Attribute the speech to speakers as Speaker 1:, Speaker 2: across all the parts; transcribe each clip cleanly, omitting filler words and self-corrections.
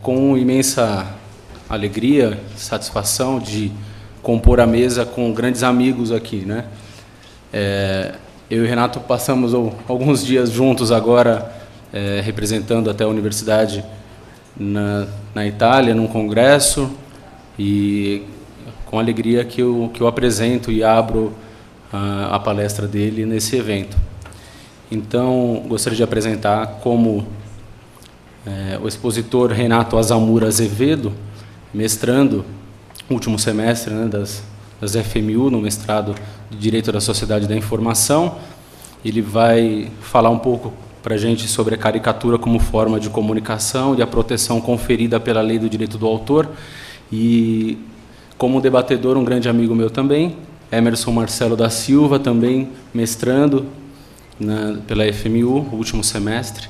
Speaker 1: com imensa alegria, satisfação de compor a mesa com grandes amigos aqui, né? Eu e o Renato passamos alguns dias juntos agora, representando até a universidade na Itália, num congresso, e com alegria que eu apresento e abro a palestra dele nesse evento. Então, gostaria de apresentar como o expositor Renato Azamura Azevedo, mestrando, último semestre, né, das FMU, no mestrado de Direito da Sociedade e da Informação. Ele vai falar um pouco para a gente sobre a caricatura como forma de comunicação e a proteção conferida pela Lei do Direito do Autor. E, como debatedor, um grande amigo meu também, Emerson Marcelo da Silva, também mestrando pela FMU, último semestre.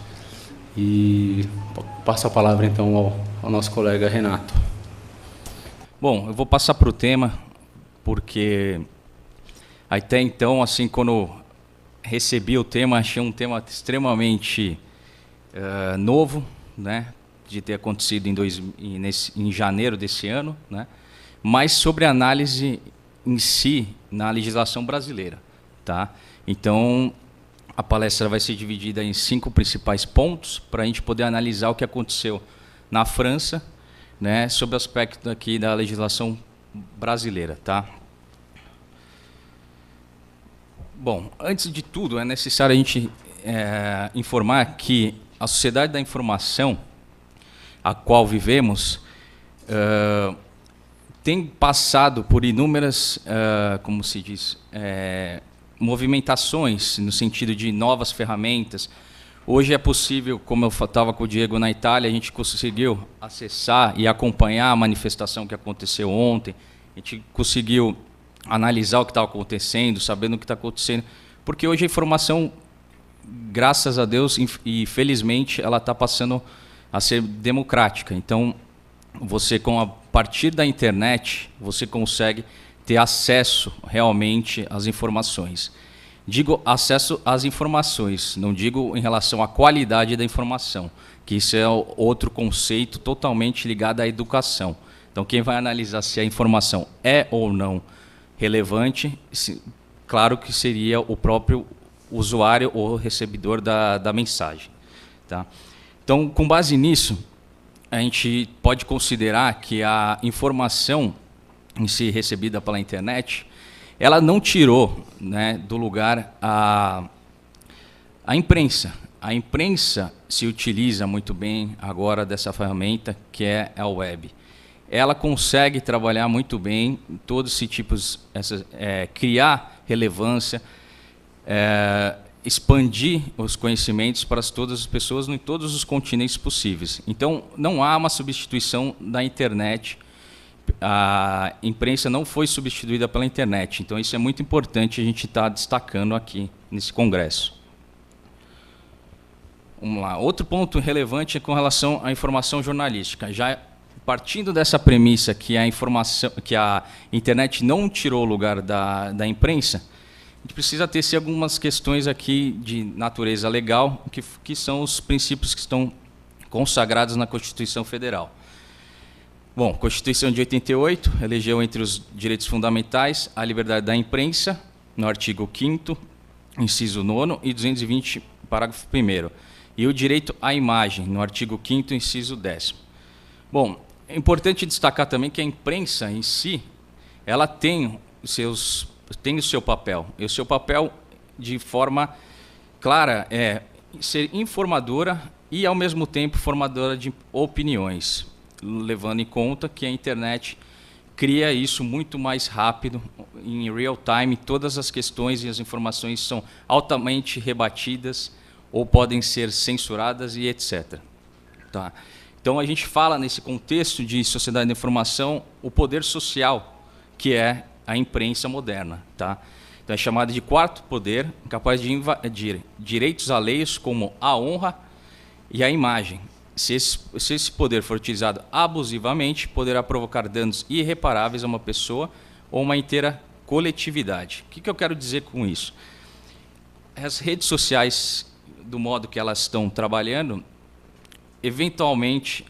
Speaker 1: E passo a palavra, então, ao nosso colega Renato.
Speaker 2: Bom, eu vou passar para o tema, porque até então, assim, quando recebi o tema, achei um tema extremamente novo, né, de ter acontecido em janeiro desse ano, né, mas sobre a análise em si na legislação brasileira, tá? Então, a palestra vai ser dividida em 5 principais pontos para a gente poder analisar o que aconteceu na França, né, sobre o aspecto aqui da legislação brasileira, tá? Bom, antes de tudo, é necessário a gente informar que a sociedade da informação a qual vivemos tem passado por inúmeras, como se diz, movimentações no sentido de novas ferramentas. Hoje é possível, como eu estava com o Diego na Itália, a gente conseguiu acessar e acompanhar a manifestação que aconteceu ontem, a gente conseguiu analisar o que estava acontecendo, sabendo o que está acontecendo, porque hoje a informação, graças a Deus e felizmente, ela está passando a ser democrática. Então, você, a partir da internet, você consegue ter acesso realmente às informações. Digo acesso às informações, não digo em relação à qualidade da informação, que isso é outro conceito totalmente ligado à educação. Então, quem vai analisar se a informação é ou não relevante, claro que seria o próprio usuário ou recebedor da mensagem, tá? Então, com base nisso, a gente pode considerar que a informação em si recebida pela internet, ela não tirou, né, do lugar a imprensa. A imprensa se utiliza muito bem agora dessa ferramenta que é a web. Ela consegue trabalhar muito bem em todos esses tipos, criar relevância, expandir os conhecimentos para todas as pessoas em todos os continentes possíveis. Então, não há uma substituição da internet. A imprensa não foi substituída pela internet. Então, isso é muito importante a gente estar destacando aqui nesse congresso. Vamos lá. Outro ponto relevante é com relação à informação jornalística. Já partindo dessa premissa que a internet não tirou o lugar da imprensa, a gente precisa ter algumas questões aqui de natureza legal, que são os princípios que estão consagrados na Constituição Federal. Bom, a Constituição de 88 elegeu entre os direitos fundamentais a liberdade da imprensa, no artigo 5º, inciso 9º, e 220, parágrafo 1º. E o direito à imagem, no artigo 5º, inciso 10º. Bom, é importante destacar também que a imprensa em si, ela tem o seu papel. E o seu papel, de forma clara, é ser informadora e, ao mesmo tempo, formadora de opiniões, levando em conta que a internet cria isso muito mais rápido, em real time, todas as questões e as informações são altamente rebatidas ou podem ser censuradas e etc. Tá? Então, a gente fala, nesse contexto de sociedade da informação, o poder social, que é a imprensa moderna. Tá? Então, é chamado de quarto poder, capaz de invadir direitos alheios como a honra e a imagem. Se esse poder for utilizado abusivamente, poderá provocar danos irreparáveis a uma pessoa ou uma inteira coletividade. O que eu quero dizer com isso? As redes sociais, do modo que elas estão trabalhando, eventualmente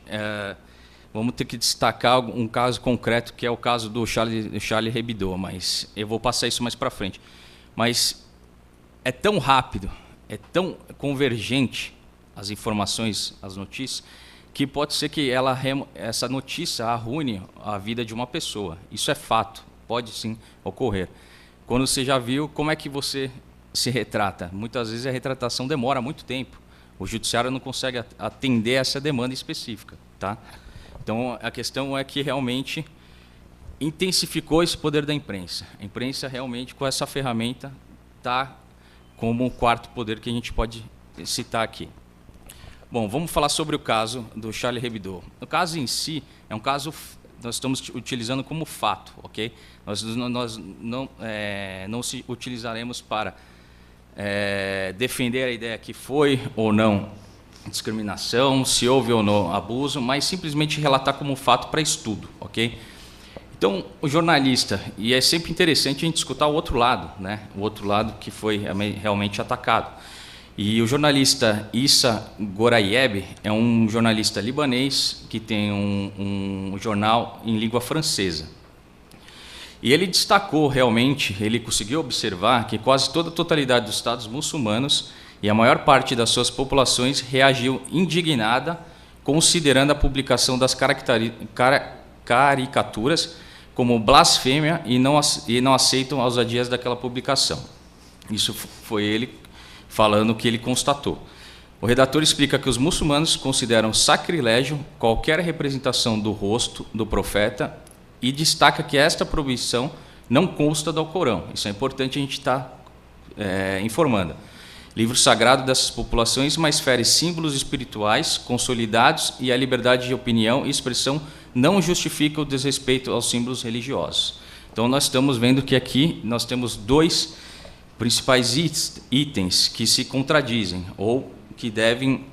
Speaker 2: vamos ter que destacar um caso concreto, que é o caso do Charlie Hebdo, mas eu vou passar isso mais para frente. Mas é tão rápido, é tão convergente as informações, as notícias, que pode ser que essa notícia arruine a vida de uma pessoa. Isso é fato, pode sim ocorrer. Quando você já viu, como é que você se retrata? Muitas vezes a retratação demora muito tempo. O judiciário não consegue atender essa demanda específica. Tá? Então, a questão é que realmente intensificou esse poder da imprensa. A imprensa realmente, com essa ferramenta, está como um quarto poder que a gente pode citar aqui. Bom, vamos falar sobre o caso do Charlie Hebdo. O caso em si é um caso nós estamos utilizando como fato, ok? Nós não se utilizaremos para defender a ideia que foi ou não discriminação, se houve ou não abuso, mas simplesmente relatar como fato para estudo, ok? Então, o jornalista, e é sempre interessante a gente escutar o outro lado, né? O outro lado que foi realmente atacado. E o jornalista Issa Ghorayeb é um jornalista libanês que tem um jornal em língua francesa. E ele destacou realmente, ele conseguiu observar que quase toda a totalidade dos estados muçulmanos e a maior parte das suas populações reagiu indignada, considerando a publicação das caricaturas como blasfêmia e não aceitam a ousadia daquela publicação. Isso foi ele falando que ele constatou. O redator explica que os muçulmanos consideram sacrilégio qualquer representação do rosto do profeta e destaca que esta proibição não consta do Alcorão. Isso é importante a gente estar informando. Livro sagrado dessas populações, mas fere símbolos espirituais consolidados e a liberdade de opinião e expressão não justifica o desrespeito aos símbolos religiosos. Então, nós estamos vendo que aqui nós temos dois principais itens que se contradizem ou que devem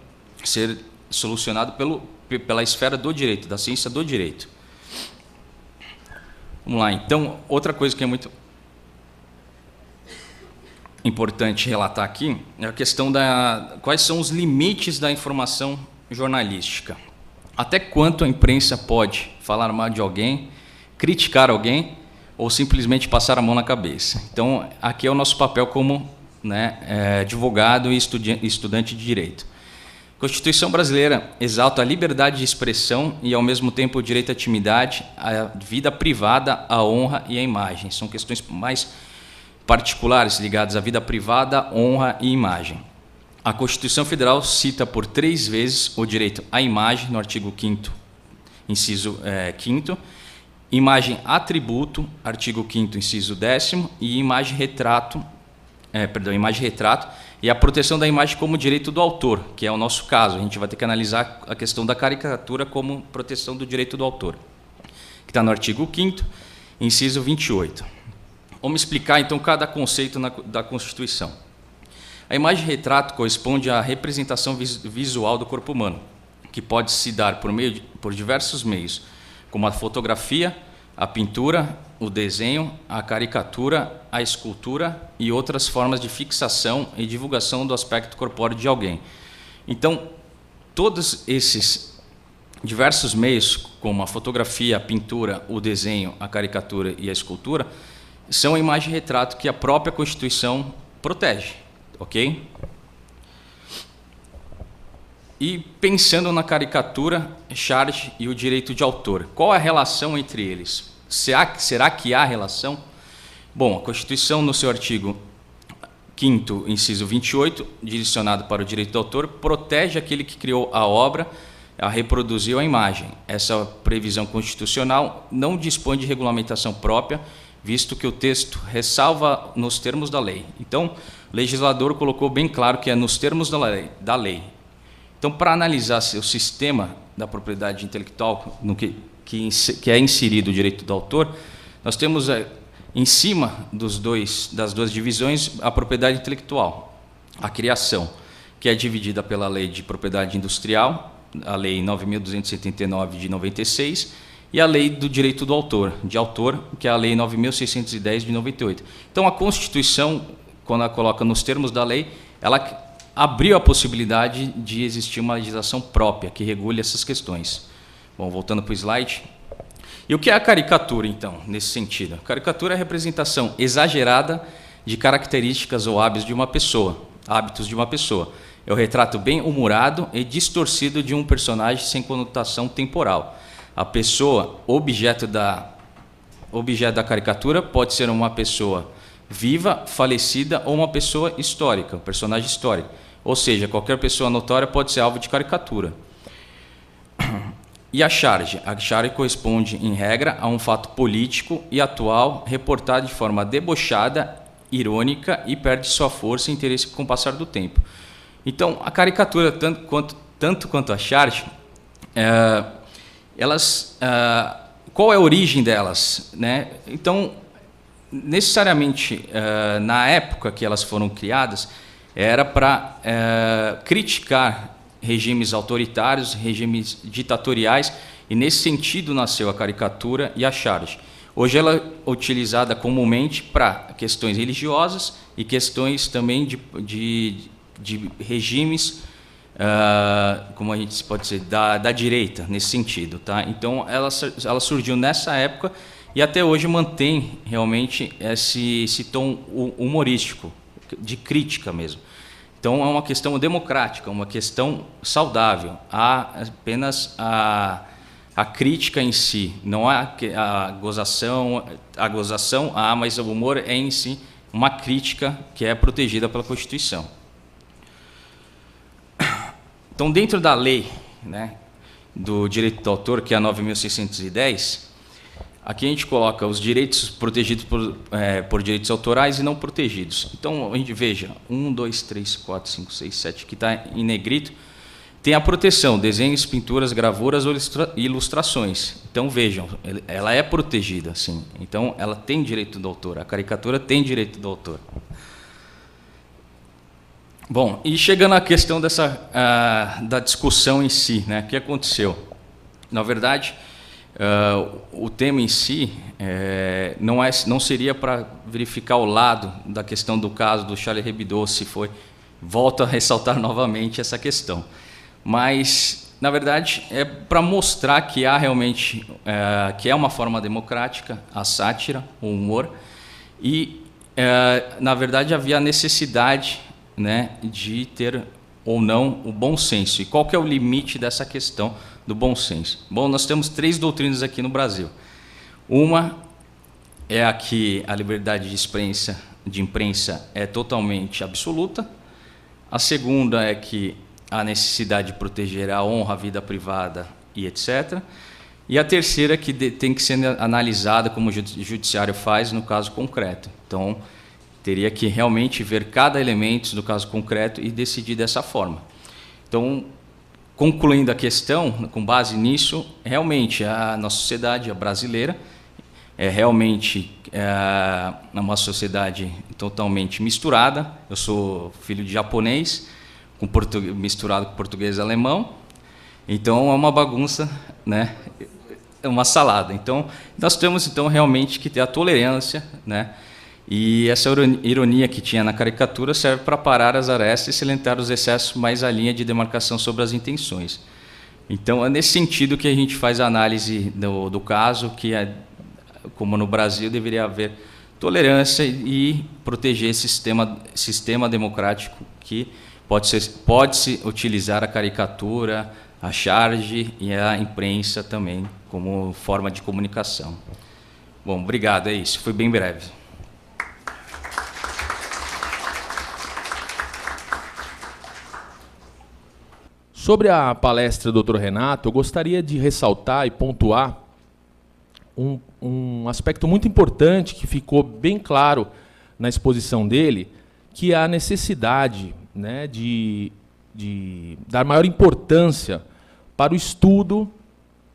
Speaker 2: ser solucionados pela esfera do direito, da ciência do direito. Vamos lá, então, outra coisa que é muito importante relatar aqui é a questão quais são os limites da informação jornalística. Até quanto a imprensa pode falar mal de alguém, criticar alguém ou simplesmente passar a mão na cabeça. Então, aqui é o nosso papel como advogado e estudante de direito. A Constituição brasileira exalta a liberdade de expressão e, ao mesmo tempo, o direito à intimidade, à vida privada, à honra e à imagem. São questões mais particulares ligadas à vida privada, honra e imagem. A Constituição Federal cita por 3 vezes o direito à imagem, no artigo 5º, inciso 5º, imagem atributo, artigo 5º, inciso 10º, e imagem retrato, e a proteção da imagem como direito do autor, que é o nosso caso. A gente vai ter que analisar a questão da caricatura como proteção do direito do autor, que está no artigo 5º, inciso 28. Vamos explicar, então, cada conceito da Constituição. A imagem-retrato corresponde à representação visual do corpo humano, que pode se dar por diversos meios, como a fotografia, a pintura, o desenho, a caricatura, a escultura e outras formas de fixação e divulgação do aspecto corpóreo de alguém. Então, todos esses diversos meios, como a fotografia, a pintura, o desenho, a caricatura e a escultura, são a imagem-retrato que a própria Constituição protege, ok? E pensando na caricatura, charge e o direito de autor, qual a relação entre eles? Será que há relação? Bom, a Constituição, no seu artigo 5º, inciso 28, direcionado para o direito do autor, protege aquele que criou a obra, a reproduziu a imagem. Essa previsão constitucional não dispõe de regulamentação própria, visto que o texto ressalva nos termos da lei. Então, o legislador colocou bem claro que é nos termos da lei. Então, para analisar o sistema da propriedade intelectual no que é inserido o direito do autor, nós temos em cima das duas divisões a propriedade intelectual, a criação, que é dividida pela Lei de Propriedade Industrial, a Lei 9.279 de 96, e a Lei do Direito do Autor, que é a Lei 9.610 de 98. Então, a Constituição, quando ela coloca nos termos da lei, ela abriu a possibilidade de existir uma legislação própria que regule essas questões. Bom, voltando para o slide. E o que é a caricatura, então, nesse sentido? A caricatura é a representação exagerada de características ou hábitos de uma pessoa. É o retrato bem humorado e distorcido de um personagem sem conotação temporal. A pessoa, objeto da caricatura, pode ser uma pessoa viva, falecida ou uma pessoa histórica, um personagem histórico. Ou seja, qualquer pessoa notória pode ser alvo de caricatura. E a charge? A charge corresponde, em regra, a um fato político e atual reportado de forma debochada, irônica e perde sua força e interesse com o passar do tempo. Então, a caricatura, tanto quanto a charge, qual é a origem delas, né? Então, necessariamente, na época que elas foram criadas, era para criticar regimes autoritários, regimes ditatoriais, e nesse sentido nasceu a caricatura e a charge. Hoje ela é utilizada comumente para questões religiosas e questões também de regimes, como a gente pode dizer, da direita, nesse sentido. Tá? Então, ela surgiu nessa época e até hoje mantém realmente esse tom humorístico, de crítica mesmo. Então, é uma questão democrática, uma questão saudável. Há apenas a crítica em si, não há a gozação, mas o humor é em si uma crítica que é protegida pela Constituição. Então, dentro da lei, né, do direito do autor, que é a 9.610, aqui a gente coloca os direitos protegidos por direitos autorais e não protegidos. Então, a gente veja, 1, 2, 3, 4, 5, 6, 7, que está em negrito, tem a proteção, desenhos, pinturas, gravuras ou ilustrações. Então, vejam, ela é protegida, sim. Então, ela tem direito do autor, a caricatura tem direito do autor. Bom, e chegando à questão da discussão em si, né? O que aconteceu? Na verdade, o tema em si não seria para verificar o lado da questão do caso do Charlie Hebdo, se foi. Volto a ressaltar novamente essa questão. Mas, na verdade, é para mostrar que há realmente que é uma forma democrática, a sátira, o humor, e, na verdade, havia a necessidade, né, de ter ou não o bom senso. E qual que é o limite dessa questão do bom senso? Bom, nós temos 3 doutrinas aqui no Brasil. Uma é a que a liberdade de imprensa é totalmente absoluta. A segunda é que a necessidade de proteger a honra, a vida privada e etc. E a terceira que tem que ser analisada como o judiciário faz no caso concreto. Então, teria que realmente ver cada elemento do caso concreto e decidir dessa forma. Então, concluindo a questão, com base nisso, realmente a nossa sociedade, a brasileira, é realmente uma sociedade totalmente misturada. Eu sou filho de japonês, misturado com português e alemão, então é uma bagunça, né? É uma salada. Então, nós temos realmente que ter a tolerância, né? E essa ironia que tinha na caricatura serve para parar as arestas e silenciar os excessos, mais a linha de demarcação sobre as intenções. Então, é nesse sentido que a gente faz a análise do caso, que como no Brasil deveria haver tolerância e proteger esse sistema democrático que pode-se utilizar a caricatura, a charge e a imprensa também como forma de comunicação. Bom, obrigado, é isso. Foi bem breve.
Speaker 3: Sobre a palestra do Dr. Renato, eu gostaria de ressaltar e pontuar um aspecto muito importante que ficou bem claro na exposição dele, que é a necessidade, né, de dar maior importância para o estudo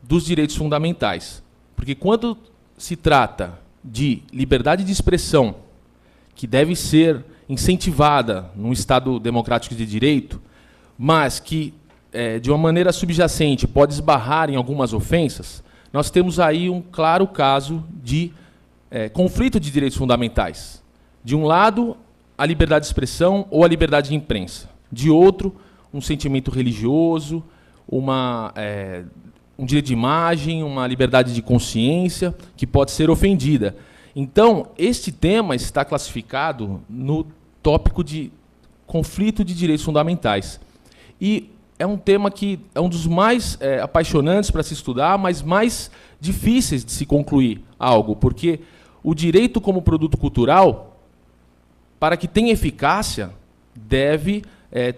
Speaker 3: dos direitos fundamentais. Porque quando se trata de liberdade de expressão, que deve ser incentivada num Estado democrático de direito, mas que, de uma maneira subjacente, pode esbarrar em algumas ofensas, nós temos aí um claro caso de conflito de direitos fundamentais. De um lado, a liberdade de expressão ou a liberdade de imprensa. De outro, um sentimento religioso, um direito de imagem, uma liberdade de consciência que pode ser ofendida. Então, este tema está classificado no tópico de conflito de direitos fundamentais. E é um tema que é um dos mais apaixonantes para se estudar, mas mais difíceis de se concluir algo, porque o direito como produto cultural, para que tenha eficácia, deve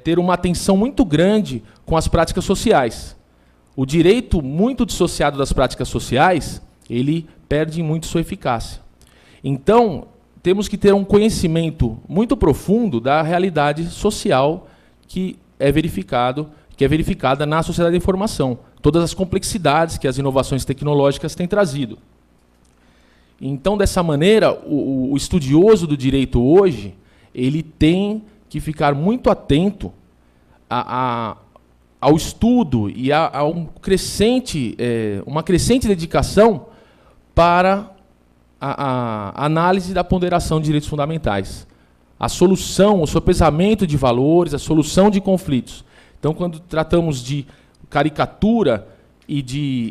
Speaker 3: ter uma atenção muito grande com as práticas sociais. O direito muito dissociado das práticas sociais, ele perde muito sua eficácia. Então, temos que ter um conhecimento muito profundo da realidade social que é verificada na sociedade da informação, todas as complexidades que as inovações tecnológicas têm trazido. Então, dessa maneira, o estudioso do direito hoje, ele tem que ficar muito atento ao estudo e a uma crescente dedicação para a análise da ponderação de direitos fundamentais. A solução, o sopesamento de valores, a solução de conflitos. Então, quando tratamos de caricatura e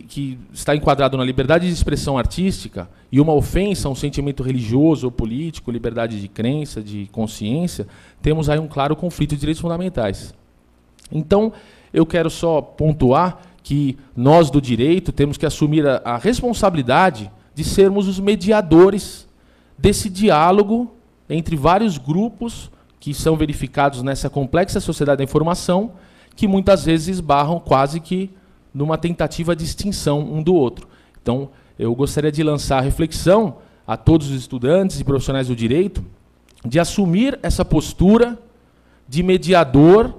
Speaker 3: que está enquadrado na liberdade de expressão artística e uma ofensa a um sentimento religioso ou político, liberdade de crença, de consciência, temos aí um claro conflito de direitos fundamentais. Então, eu quero só pontuar que nós do direito temos que assumir a responsabilidade de sermos os mediadores desse diálogo entre vários grupos que são verificados nessa complexa sociedade da informação, que muitas vezes esbarram quase que numa tentativa de extinção um do outro. Então, eu gostaria de lançar a reflexão a todos os estudantes e profissionais do direito de assumir essa postura de mediador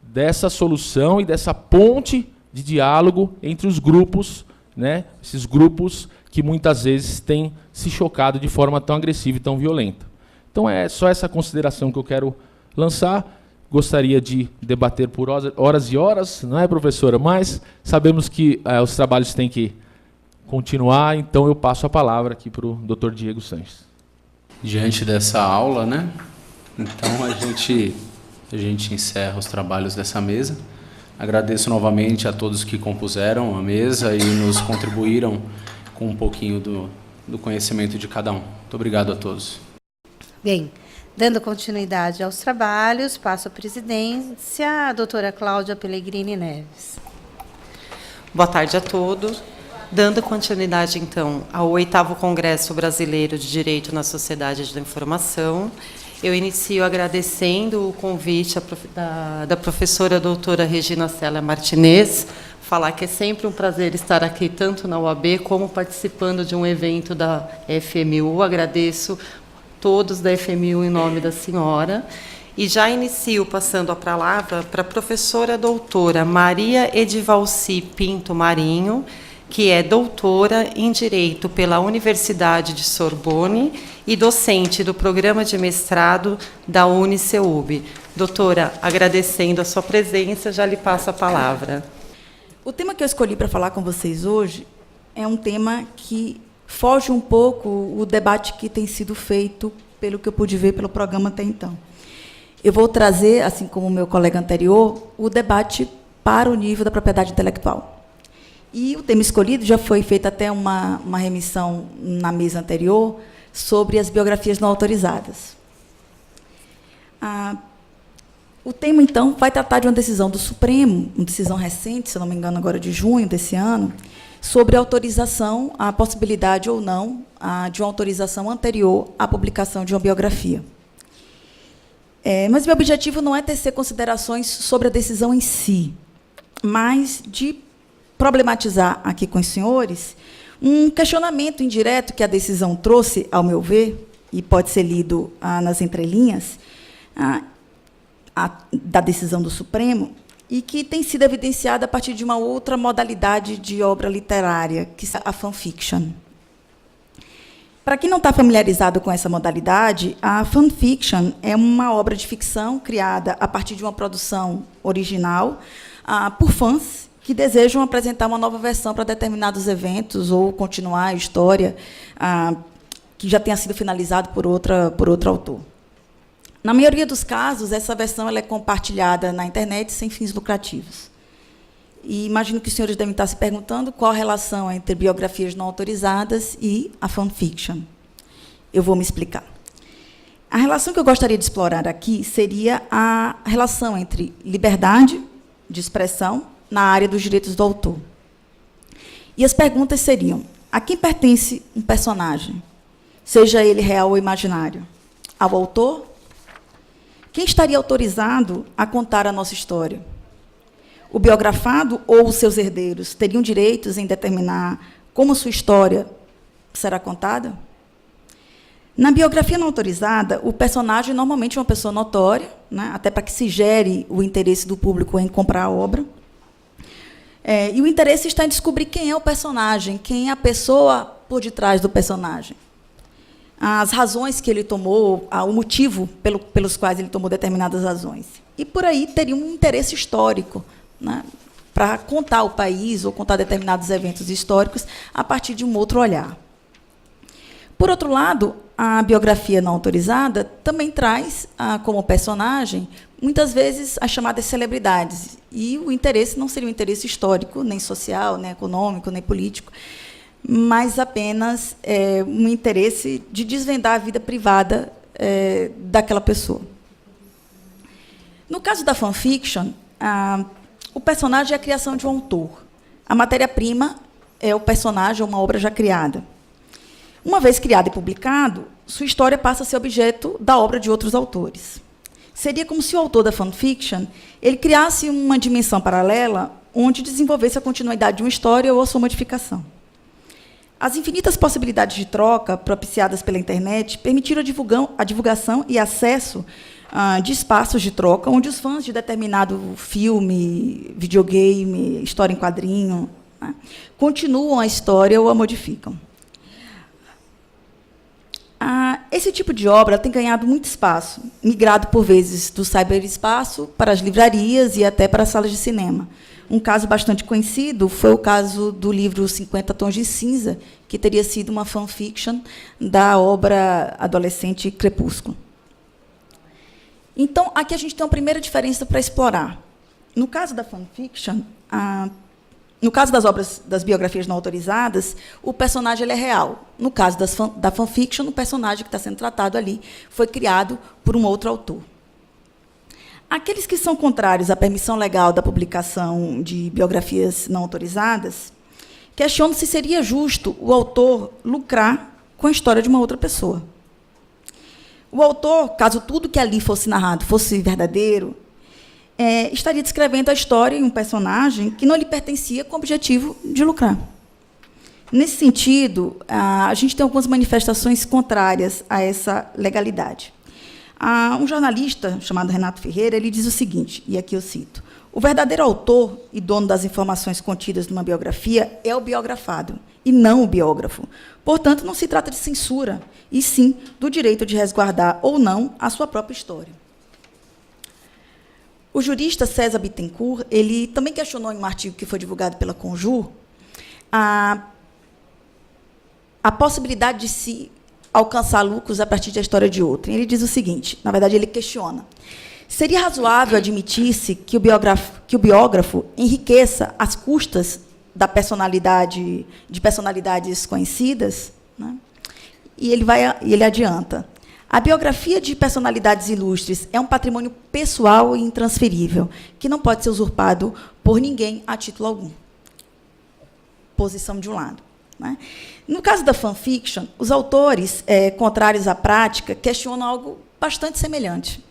Speaker 3: dessa solução e dessa ponte de diálogo entre os grupos, né, esses grupos que muitas vezes têm se chocado de forma tão agressiva e tão violenta. Então, é só essa consideração que eu quero lançar. Gostaria de debater por horas e horas, não é, professora? Mas sabemos que os trabalhos têm que continuar, então eu passo a palavra aqui para o Dr. Diego Sanches.
Speaker 1: Diante dessa aula, né? Então a gente encerra os trabalhos dessa mesa. Agradeço novamente a todos que compuseram a mesa e nos contribuíram com um pouquinho do conhecimento de cada um. Muito obrigado a todos.
Speaker 4: Bem, dando continuidade aos trabalhos, passo a presidência à doutora Cláudia Pellegrini Neves.
Speaker 5: Boa tarde a todos. Dando continuidade, então, ao 8º Congresso Brasileiro de Direito na Sociedade da Informação, eu inicio agradecendo o convite da professora doutora Regina Célia Martinez, falar que é sempre um prazer estar aqui, tanto na UAB, como participando de um evento da FMU. Agradeço todos da FMU em nome da senhora. E já inicio passando a palavra para a professora doutora Maria Edivalci Pinto Marinho, que é doutora em Direito pela Universidade de Sorbonne e docente do programa de mestrado da UniCeub. Doutora, agradecendo a sua presença, já lhe passo a palavra.
Speaker 6: O tema que eu escolhi para falar com vocês hoje é um tema que foge um pouco o debate que tem sido feito, pelo que eu pude ver pelo programa até então. Eu vou trazer, assim como o meu colega anterior, o debate para o nível da propriedade intelectual. E o tema escolhido já foi feita até uma remissão na mesa anterior sobre as biografias não autorizadas. O tema, então, vai tratar de uma decisão do Supremo, uma decisão recente, se eu não me engano, agora de junho desse ano, sobre a autorização, a possibilidade ou não de uma autorização anterior à publicação de uma biografia. Mas meu objetivo não é tecer considerações sobre a decisão em si, mas de problematizar aqui com os senhores um questionamento indireto que a decisão trouxe, ao meu ver, e pode ser lido nas entrelinhas da decisão do Supremo, e que tem sido evidenciada a partir de uma outra modalidade de obra literária, que é a fanfiction. Para quem não está familiarizado com essa modalidade, a fanfiction é uma obra de ficção criada a partir de uma produção original por fãs que desejam apresentar uma nova versão para determinados eventos ou continuar a história que já tenha sido finalizado por outro autor. Na maioria dos casos, essa versão ela é compartilhada na internet sem fins lucrativos. E imagino que os senhores devem estar se perguntando qual a relação entre biografias não autorizadas e a fanfiction. Eu vou me explicar. A relação que eu gostaria de explorar aqui seria a relação entre liberdade de expressão na área dos direitos do autor. E as perguntas seriam: a quem pertence um personagem, seja ele real ou imaginário? Ao autor? Quem estaria autorizado a contar a nossa história? O biografado ou os seus herdeiros teriam direitos em determinar como sua história será contada? Na biografia não autorizada, o personagem normalmente é uma pessoa notória, né, até para que se gere o interesse do público em comprar a obra. E o interesse está em descobrir quem é o personagem, quem é a pessoa por detrás do personagem. As razões que ele tomou, o motivo pelos quais ele tomou determinadas razões. E, por aí, teria um interesse histórico, né, para contar o país ou contar determinados eventos históricos a partir de um outro olhar. Por outro lado, a biografia não autorizada também traz, como personagem, muitas vezes, as chamadas celebridades. E o interesse não seria um interesse histórico, nem social, nem econômico, nem político, mas apenas um interesse de desvendar a vida privada daquela pessoa. No caso da fanfiction, o personagem é a criação de um autor. A matéria-prima é o personagem, uma obra já criada. Uma vez criado e publicado, sua história passa a ser objeto da obra de outros autores. Seria como se o autor da fanfiction ele criasse uma dimensão paralela onde desenvolvesse a continuidade de uma história ou a sua modificação. As infinitas possibilidades de troca propiciadas pela internet permitiram a divulgação e acesso de espaços de troca onde os fãs de determinado filme, videogame, história em quadrinho, né, continuam a história ou a modificam. Esse tipo de obra tem ganhado muito espaço, migrado, por vezes, do cyberespaço para as livrarias e até para as salas de cinema. Um caso bastante conhecido foi o caso do livro 50 Tons de Cinza, que teria sido uma fanfiction da obra adolescente Crepúsculo. Então, aqui a gente tem uma primeira diferença para explorar. No caso da fanfiction, no caso das obras, das biografias não autorizadas, o personagem ele é real. No caso da fanfiction, o personagem que está sendo tratado ali foi criado por um outro autor. Aqueles que são contrários à permissão legal da publicação de biografias não autorizadas questionam se seria justo o autor lucrar com a história de uma outra pessoa. O autor, caso tudo que ali fosse narrado fosse verdadeiro, estaria descrevendo a história em um personagem que não lhe pertencia com o objetivo de lucrar. Nesse sentido, a gente tem algumas manifestações contrárias a essa legalidade. Um jornalista chamado Renato Ferreira ele diz o seguinte, e aqui eu cito: o verdadeiro autor e dono das informações contidas numa biografia é o biografado, e não o biógrafo. Portanto, não se trata de censura, e sim do direito de resguardar ou não a sua própria história. O jurista César Bittencourt ele também questionou em um artigo que foi divulgado pela Conjur a possibilidade de se alcançar lucros a partir da história de outrem. Ele diz o seguinte, na verdade, ele questiona: seria razoável admitir-se que o biógrafo enriqueça às custas de personalidades conhecidas? Né? E ele adianta: a biografia de personalidades ilustres é um patrimônio pessoal e intransferível, que não pode ser usurpado por ninguém a título algum. Posição de um lado. Né? No caso da fanfiction, os autores contrários à prática questionam algo bastante semelhante.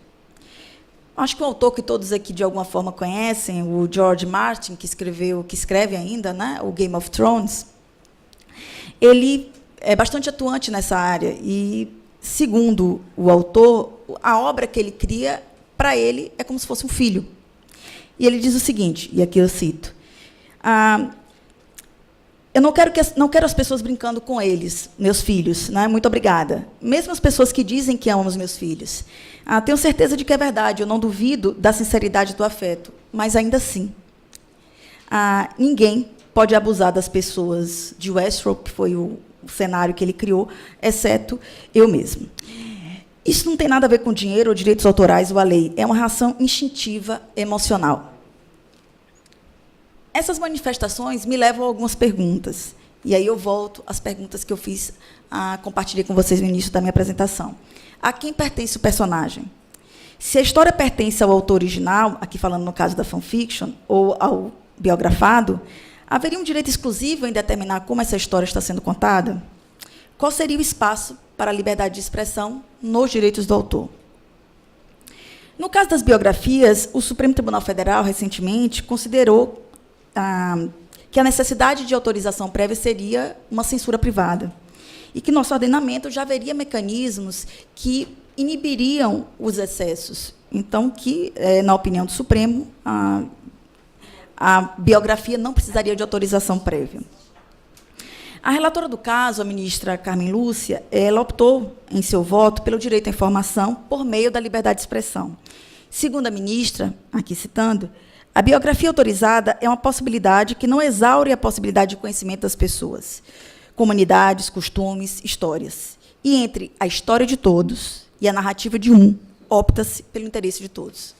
Speaker 6: Acho que o autor que todos aqui, de alguma forma, conhecem, o George Martin, que escreve ainda, né, o Game of Thrones, ele é bastante atuante nessa área e, segundo o autor, a obra que ele cria, para ele, é como se fosse um filho. E ele diz o seguinte, e aqui eu cito: eu não quero as pessoas brincando com eles, meus filhos, né? Muito obrigada. Mesmo as pessoas que dizem que amam os meus filhos. Tenho certeza de que é verdade, eu não duvido da sinceridade do afeto, mas ainda assim, ninguém pode abusar das pessoas de Westeros, que foi o cenário que ele criou, exceto eu mesmo. Isso não tem nada a ver com dinheiro ou direitos autorais ou a lei, é uma reação instintiva emocional. Essas manifestações me levam a algumas perguntas. E aí eu volto às perguntas que eu fiz, compartilhei com vocês no início da minha apresentação. A quem pertence o personagem? Se a história pertence ao autor original, aqui falando no caso da fanfiction, ou ao biografado, haveria um direito exclusivo em determinar como essa história está sendo contada? Qual seria o espaço para a liberdade de expressão nos direitos do autor? No caso das biografias, o Supremo Tribunal Federal, recentemente, considerou que a necessidade de autorização prévia seria uma censura privada, e que nosso ordenamento já haveria mecanismos que inibiriam os excessos. Então, que, na opinião do Supremo, a biografia não precisaria de autorização prévia. A relatora do caso, a ministra Carmen Lúcia, ela optou, em seu voto, pelo direito à informação por meio da liberdade de expressão. Segundo a ministra, aqui citando, a biografia autorizada é uma possibilidade que não exaure a possibilidade de conhecimento das pessoas, comunidades, costumes, histórias. E entre a história de todos e a narrativa de um, opta-se pelo interesse de todos.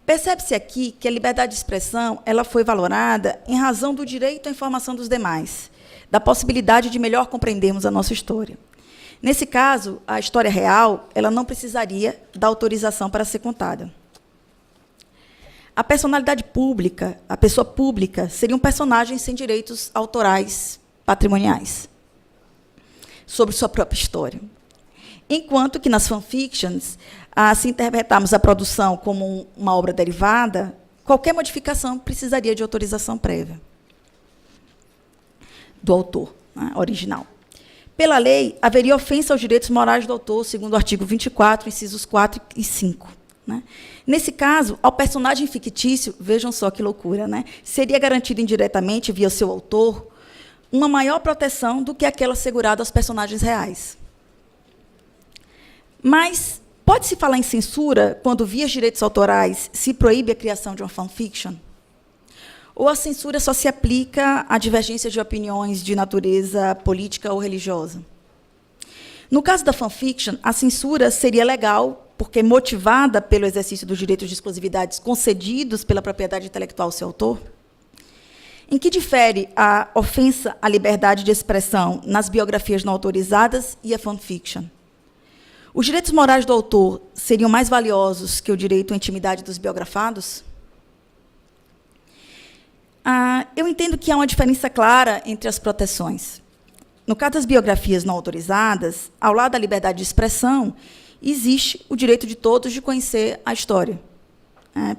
Speaker 6: Percebe-se aqui que a liberdade de expressão ela foi valorada em razão do direito à informação dos demais, da possibilidade de melhor compreendermos a nossa história. Nesse caso, a história real ela não precisaria da autorização para ser contada. A personalidade pública, a pessoa pública, seria um personagem sem direitos autorais patrimoniais sobre sua própria história. Enquanto que nas fanfictions, se interpretarmos a produção como uma obra derivada, qualquer modificação precisaria de autorização prévia do autor, né, original. Pela lei, haveria ofensa aos direitos morais do autor, segundo o artigo 24, incisos 4 e 5. Né? Nesse caso, ao personagem fictício, vejam só que loucura, né, seria garantido indiretamente, via seu autor, uma maior proteção do que aquela assegurada aos personagens reais. Mas pode-se falar em censura quando, via direitos autorais, se proíbe a criação de uma fanfiction? Ou a censura só se aplica a divergências de opiniões de natureza política ou religiosa? No caso da fanfiction, a censura seria legal porque motivada pelo exercício dos direitos de exclusividade concedidos pela propriedade intelectual ao seu autor? Em que difere a ofensa à liberdade de expressão nas biografias não autorizadas e a fanfiction? Os direitos morais do autor seriam mais valiosos que o direito à intimidade dos biografados? Eu entendo que há uma diferença clara entre as proteções. No caso das biografias não autorizadas, ao lado da liberdade de expressão, existe o direito de todos de conhecer a história.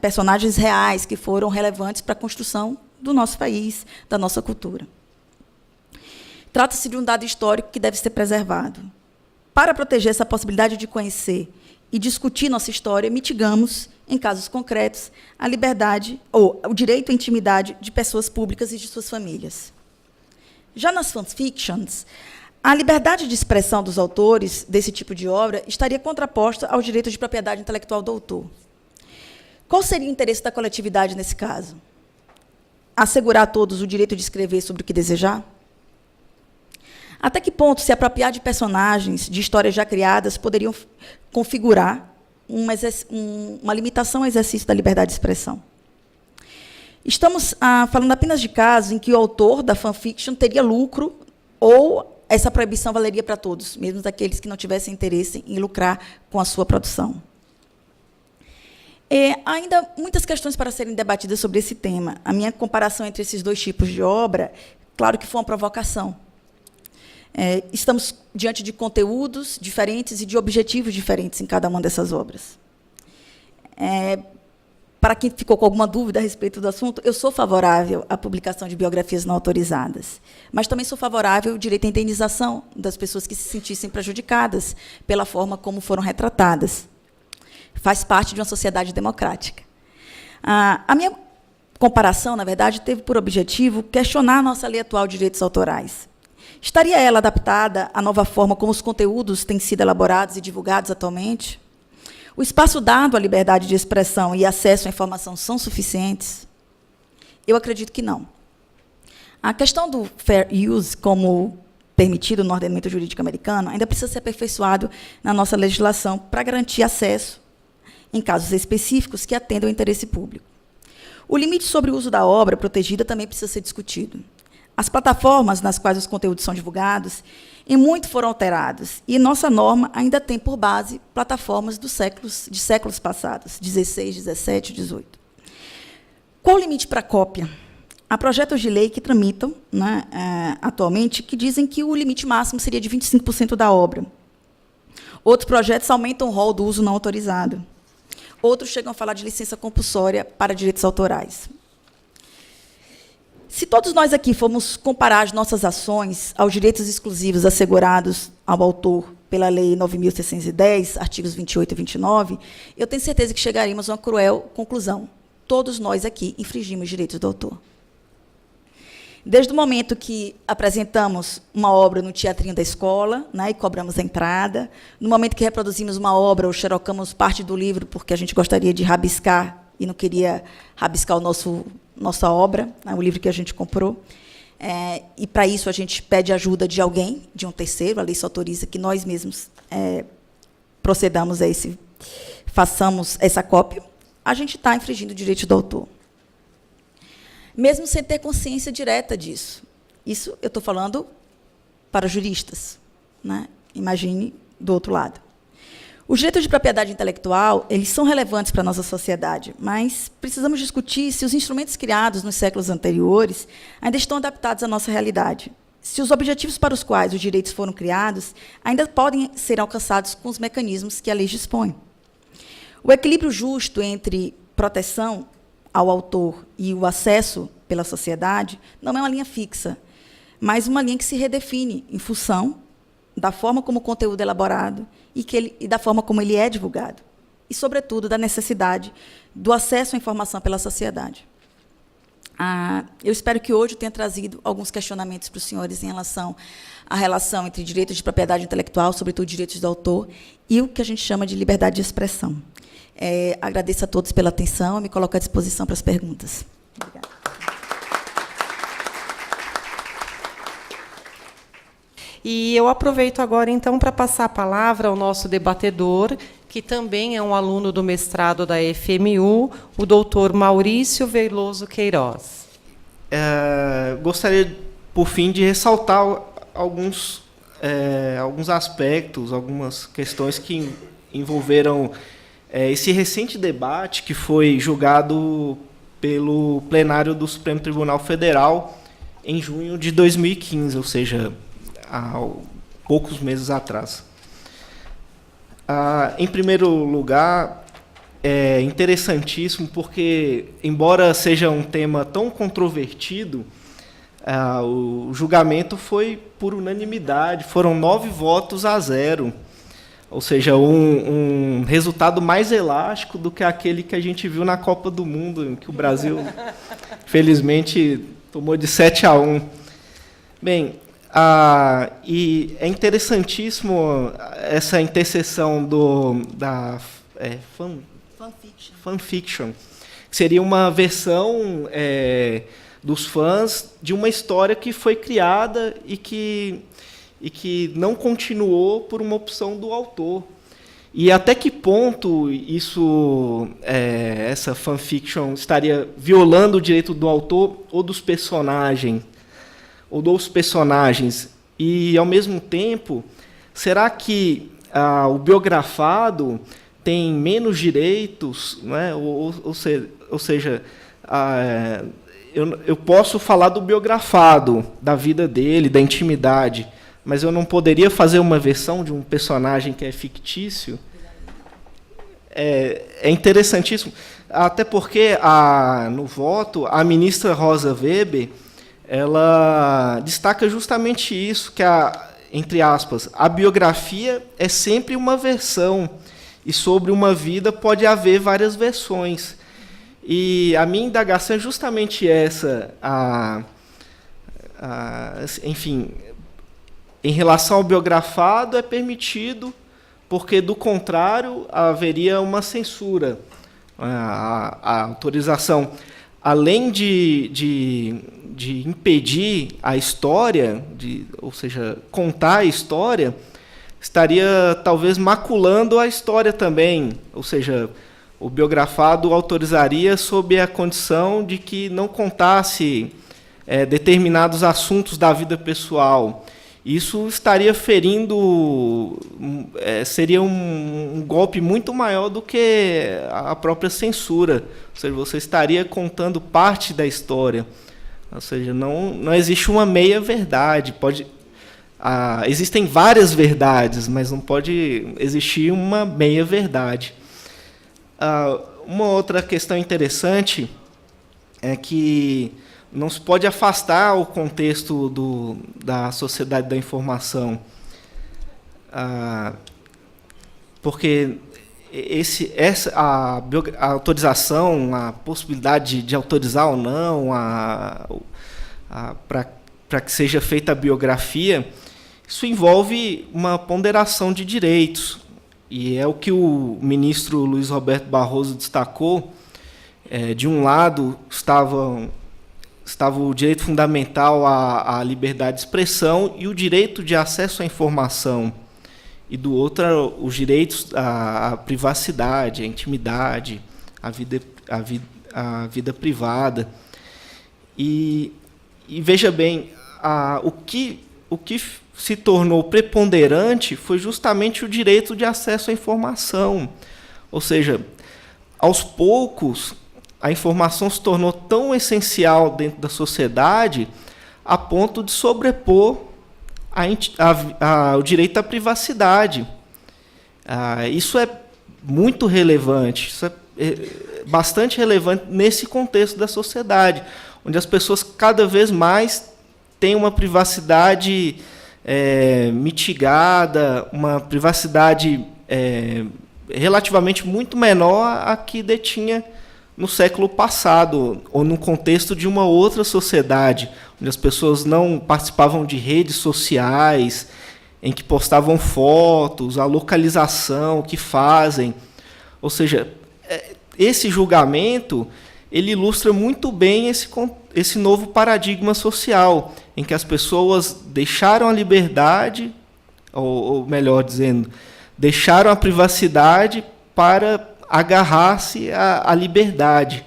Speaker 6: Personagens reais que foram relevantes para a construção do nosso país, da nossa cultura. Trata-se de um dado histórico que deve ser preservado. Para proteger essa possibilidade de conhecer e discutir nossa história, mitigamos, em casos concretos, a liberdade ou o direito à intimidade de pessoas públicas e de suas famílias. Já nas fanfictions, a liberdade de expressão dos autores desse tipo de obra estaria contraposta ao direito de propriedade intelectual do autor. Qual seria o interesse da coletividade nesse caso? Assegurar a todos o direito de escrever sobre o que desejar? Até que ponto se apropriar de personagens de histórias já criadas poderiam configurar uma limitação ao exercício da liberdade de expressão? Estamos falando apenas de casos em que o autor da fanfiction teria lucro ou essa proibição valeria para todos, mesmo daqueles que não tivessem interesse em lucrar com a sua produção. Há ainda muitas questões para serem debatidas sobre esse tema. A minha comparação entre esses dois tipos de obra, claro que foi uma provocação. Estamos diante de conteúdos diferentes e de objetivos diferentes em cada uma dessas obras. Para quem ficou com alguma dúvida a respeito do assunto, eu sou favorável à publicação de biografias não autorizadas, mas também sou favorável ao direito à indenização das pessoas que se sentissem prejudicadas pela forma como foram retratadas. Faz parte de uma sociedade democrática. A minha comparação, na verdade, teve por objetivo questionar a nossa lei atual de direitos autorais. Estaria ela adaptada à nova forma como os conteúdos têm sido elaborados e divulgados atualmente? O espaço dado à liberdade de expressão e acesso à informação são suficientes? Eu acredito que não. A questão do fair use, como permitido no ordenamento jurídico americano, ainda precisa ser aperfeiçoado na nossa legislação para garantir acesso, em casos específicos, que atendam ao interesse público. O limite sobre o uso da obra protegida também precisa ser discutido. As plataformas nas quais os conteúdos são divulgados, em muito foram alterados, e nossa norma ainda tem por base plataformas de séculos passados, 16, 17, 18. Qual o limite para cópia? Há projetos de lei que tramitam, né, atualmente, que dizem que o limite máximo seria de 25% da obra. Outros projetos aumentam o rol do uso não autorizado. Outros chegam a falar de licença compulsória para direitos autorais. Se todos nós aqui formos comparar as nossas ações aos direitos exclusivos assegurados ao autor pela Lei 9.610, artigos 28 e 29, eu tenho certeza que chegaremos a uma cruel conclusão. Todos nós aqui infringimos direitos do autor. Desde o momento que apresentamos uma obra no teatrinho da escola, né, e cobramos a entrada, no momento que reproduzimos uma obra ou xerocamos parte do livro porque a gente gostaria de rabiscar e não queria rabiscar nossa obra, né, o livro que a gente comprou. E, para isso, a gente pede ajuda de alguém, de um terceiro, a lei só autoriza que nós mesmos procedamos façamos essa cópia, a gente está infringindo o direito do autor. Mesmo sem ter consciência direta disso. Isso eu estou falando para juristas, né? Imagine do outro lado. Os direitos de propriedade intelectual, eles são relevantes para a nossa sociedade, mas precisamos discutir se os instrumentos criados nos séculos anteriores ainda estão adaptados à nossa realidade. Se os objetivos para os quais os direitos foram criados ainda podem ser alcançados com os mecanismos que a lei dispõe. O equilíbrio justo entre proteção ao autor e o acesso pela sociedade não é uma linha fixa, mas uma linha que se redefine em função da forma como o conteúdo é elaborado e da forma como ele é divulgado, e, sobretudo, da necessidade do acesso à informação pela sociedade. Eu espero que hoje eu tenha trazido alguns questionamentos para os senhores em relação à relação entre direitos de propriedade intelectual, sobretudo direitos do autor, e o que a gente chama de liberdade de expressão. Agradeço a todos pela atenção e me coloco à disposição para as perguntas. Obrigada.
Speaker 5: E eu aproveito agora, então, para passar a palavra ao nosso debatedor, que também é um aluno do mestrado da FMU, o doutor Maurício Veloso Queiroz.
Speaker 7: Gostaria, por fim, de ressaltar alguns aspectos, algumas questões que envolveram esse recente debate que foi julgado pelo plenário do Supremo Tribunal Federal em junho de 2015, ou seja, há poucos meses atrás. Em primeiro lugar, é interessantíssimo porque, embora seja um tema tão controvertido, o julgamento foi por unanimidade, foram 9 votos a 0, ou seja, um resultado mais elástico do que aquele que a gente viu na Copa do Mundo, em que o Brasil, felizmente, tomou de 7-1. Bem, e é interessantíssimo essa interseção da fanfiction, que seria uma versão dos fãs de uma história que foi criada e que não continuou por uma opção do autor. E até que ponto essa fanfiction estaria violando o direito do autor ou dos personagens? E, ao mesmo tempo, será que o biografado tem menos direitos? Não é? Ou seja, eu posso falar do biografado, da vida dele, da intimidade, mas eu não poderia fazer uma versão de um personagem que é fictício? É interessantíssimo, até porque no voto a ministra Rosa Weber ela destaca justamente isso, que entre aspas, a biografia é sempre uma versão e sobre uma vida pode haver várias versões. E a minha indagação é justamente essa, enfim, em relação ao biografado é permitido, porque, do contrário, haveria uma censura. A autorização, além de impedir a história, ou seja, contar a história, estaria talvez maculando a história também, ou seja, o biografado autorizaria sob a condição de que não contasse determinados assuntos da vida pessoal. Isso estaria ferindo, seria um golpe muito maior do que a própria censura. Ou seja, você estaria contando parte da história. Ou seja, não existe uma meia-verdade. Existem várias verdades, mas não pode existir uma meia-verdade. Uma outra questão interessante é que não se pode afastar o contexto da sociedade da informação, porque a autorização, a possibilidade de autorizar ou não para que seja feita a biografia, isso envolve uma ponderação de direitos, e é o que o ministro Luiz Roberto Barroso destacou. De um lado estava o direito fundamental à liberdade de expressão e o direito de acesso à informação, e do outro os direitos à privacidade, à intimidade, à vida privada. E veja bem, o que se tornou preponderante foi justamente o direito de acesso à informação. Ou seja, aos poucos, a informação se tornou tão essencial dentro da sociedade a ponto de sobrepor o direito à privacidade. Isso é muito relevante, isso é bastante relevante nesse contexto da sociedade, onde as pessoas cada vez mais têm uma privacidade mitigada, uma privacidade relativamente muito menor a que detinha no século passado, ou no contexto de uma outra sociedade, onde as pessoas não participavam de redes sociais, em que postavam fotos, a localização, o que fazem. Ou seja, esse julgamento ele ilustra muito bem esse novo paradigma social, em que as pessoas deixaram a liberdade, ou melhor dizendo, deixaram a privacidade para agarrar-se à liberdade.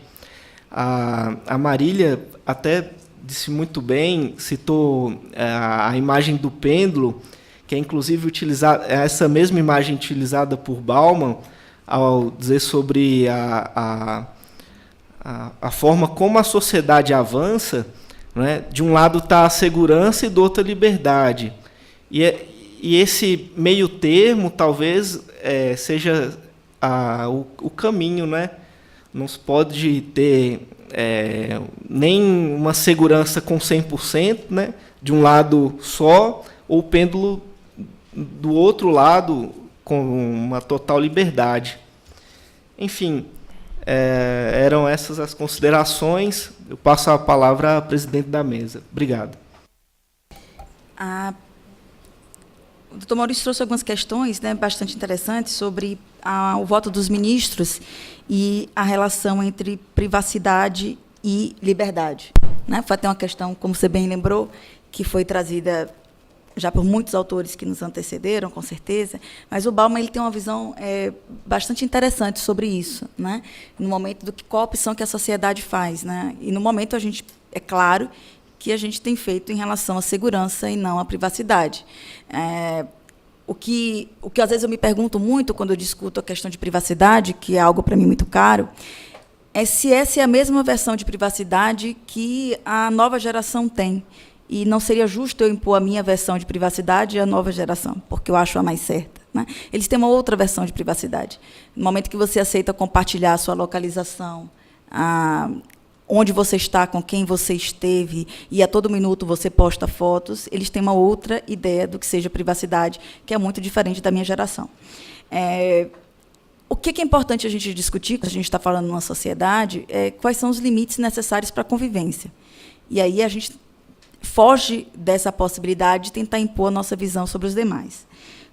Speaker 7: A Marília até disse muito bem, citou a imagem do pêndulo, que é inclusive essa mesma imagem utilizada por Bauman ao dizer sobre a forma como a sociedade avança, né? De um lado está a segurança e do outro a liberdade. E esse meio termo talvez seja o caminho, né? Não se pode ter nem uma segurança com 100%, né? De um lado só, ou o pêndulo do outro lado com uma total liberdade. Enfim, eram essas as considerações. Eu passo a palavra à presidente da mesa. Obrigado.
Speaker 6: O doutor Maurício trouxe algumas questões, né, bastante interessantes sobre o voto dos ministros e a relação entre privacidade e liberdade. Né? Foi até uma questão, como você bem lembrou, que foi trazida já por muitos autores que nos antecederam, com certeza, mas o Bauman ele tem uma visão bastante interessante sobre isso, né? No momento qual a opção que a sociedade faz, né? E no momento é claro que a gente tem feito em relação à segurança e não à privacidade. O que às vezes eu me pergunto muito quando eu discuto a questão de privacidade, que é algo para mim muito caro, é se essa é a mesma versão de privacidade que a nova geração tem. E não seria justo eu impor a minha versão de privacidade à nova geração, porque eu acho a mais certa. Né? Eles têm uma outra versão de privacidade. No momento que você aceita compartilhar a sua localização, onde você está, com quem você esteve, e a todo minuto você posta fotos, eles têm uma outra ideia do que seja privacidade, que é muito diferente da minha geração. O que é importante a gente discutir, quando a gente está falando numa sociedade, quais são os limites necessários para a convivência. E aí a gente foge dessa possibilidade de tentar impor a nossa visão sobre os demais.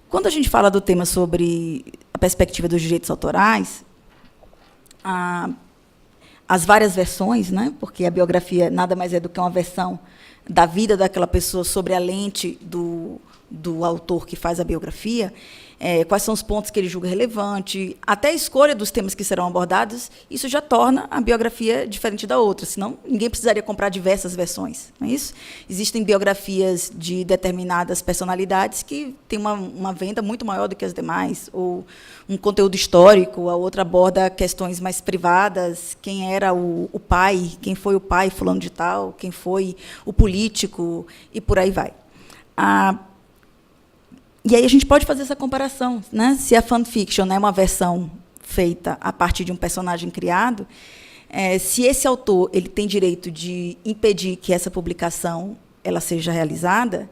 Speaker 6: Quando a gente fala do tema sobre a perspectiva dos direitos autorais, as várias versões, né, porque a biografia nada mais é do que uma versão da vida daquela pessoa sobre a lente do do autor que faz a biografia, quais são os pontos que ele julga relevante, até a escolha dos temas que serão abordados, isso já torna a biografia diferente da outra, senão ninguém precisaria comprar diversas versões, não é isso? Existem biografias de determinadas personalidades que têm uma venda muito maior do que as demais, ou um conteúdo histórico, a outra aborda questões mais privadas, quem era o pai, quem foi o pai fulano de tal, quem foi o político, e por aí vai. E aí a gente pode fazer essa comparação, né? Se a fanfiction é uma versão feita a partir de um personagem criado, se esse autor ele tem direito de impedir que essa publicação ela seja realizada,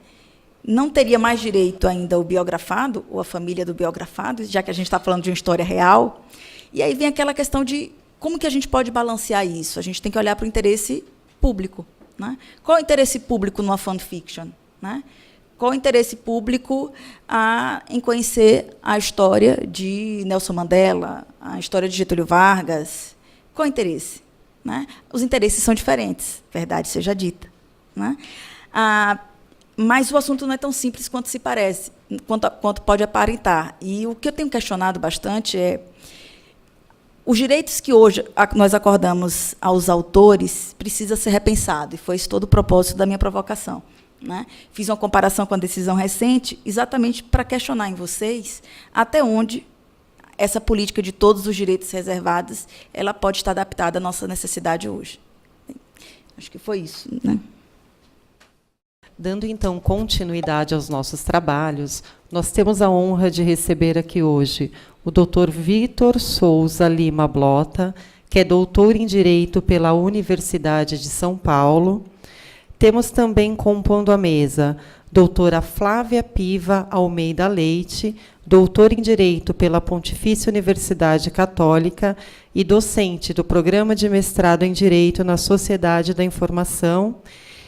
Speaker 6: não teria mais direito ainda o biografado, ou a família do biografado, já que a gente está falando de uma história real. E aí vem aquela questão de como que a gente pode balancear isso? A gente tem que olhar para o interesse público, né? Qual é o interesse público numa fanfiction, né? Qual o interesse público em conhecer a história de Nelson Mandela, a história de Getúlio Vargas? Qual o interesse? Né? Os interesses são diferentes, verdade seja dita, né? Mas o assunto não é tão simples quanto se parece, quanto pode aparentar. E o que eu tenho questionado bastante é os direitos que hoje nós acordamos aos autores precisa ser repensado, e foi esse todo o propósito da minha provocação. Né? Fiz uma comparação com a decisão recente, exatamente para questionar em vocês até onde essa política de todos os direitos reservados ela pode estar adaptada à nossa necessidade hoje. Acho que foi isso, né?
Speaker 5: Dando, então, continuidade aos nossos trabalhos, nós temos a honra de receber aqui hoje o Dr. Vitor Souza Lima Blota, que é doutor em Direito pela Universidade de São Paulo. Temos também compondo a mesa doutora Flávia Piva Almeida Leite, doutor em Direito pela Pontifícia Universidade Católica e docente do Programa de Mestrado em Direito na Sociedade da Informação.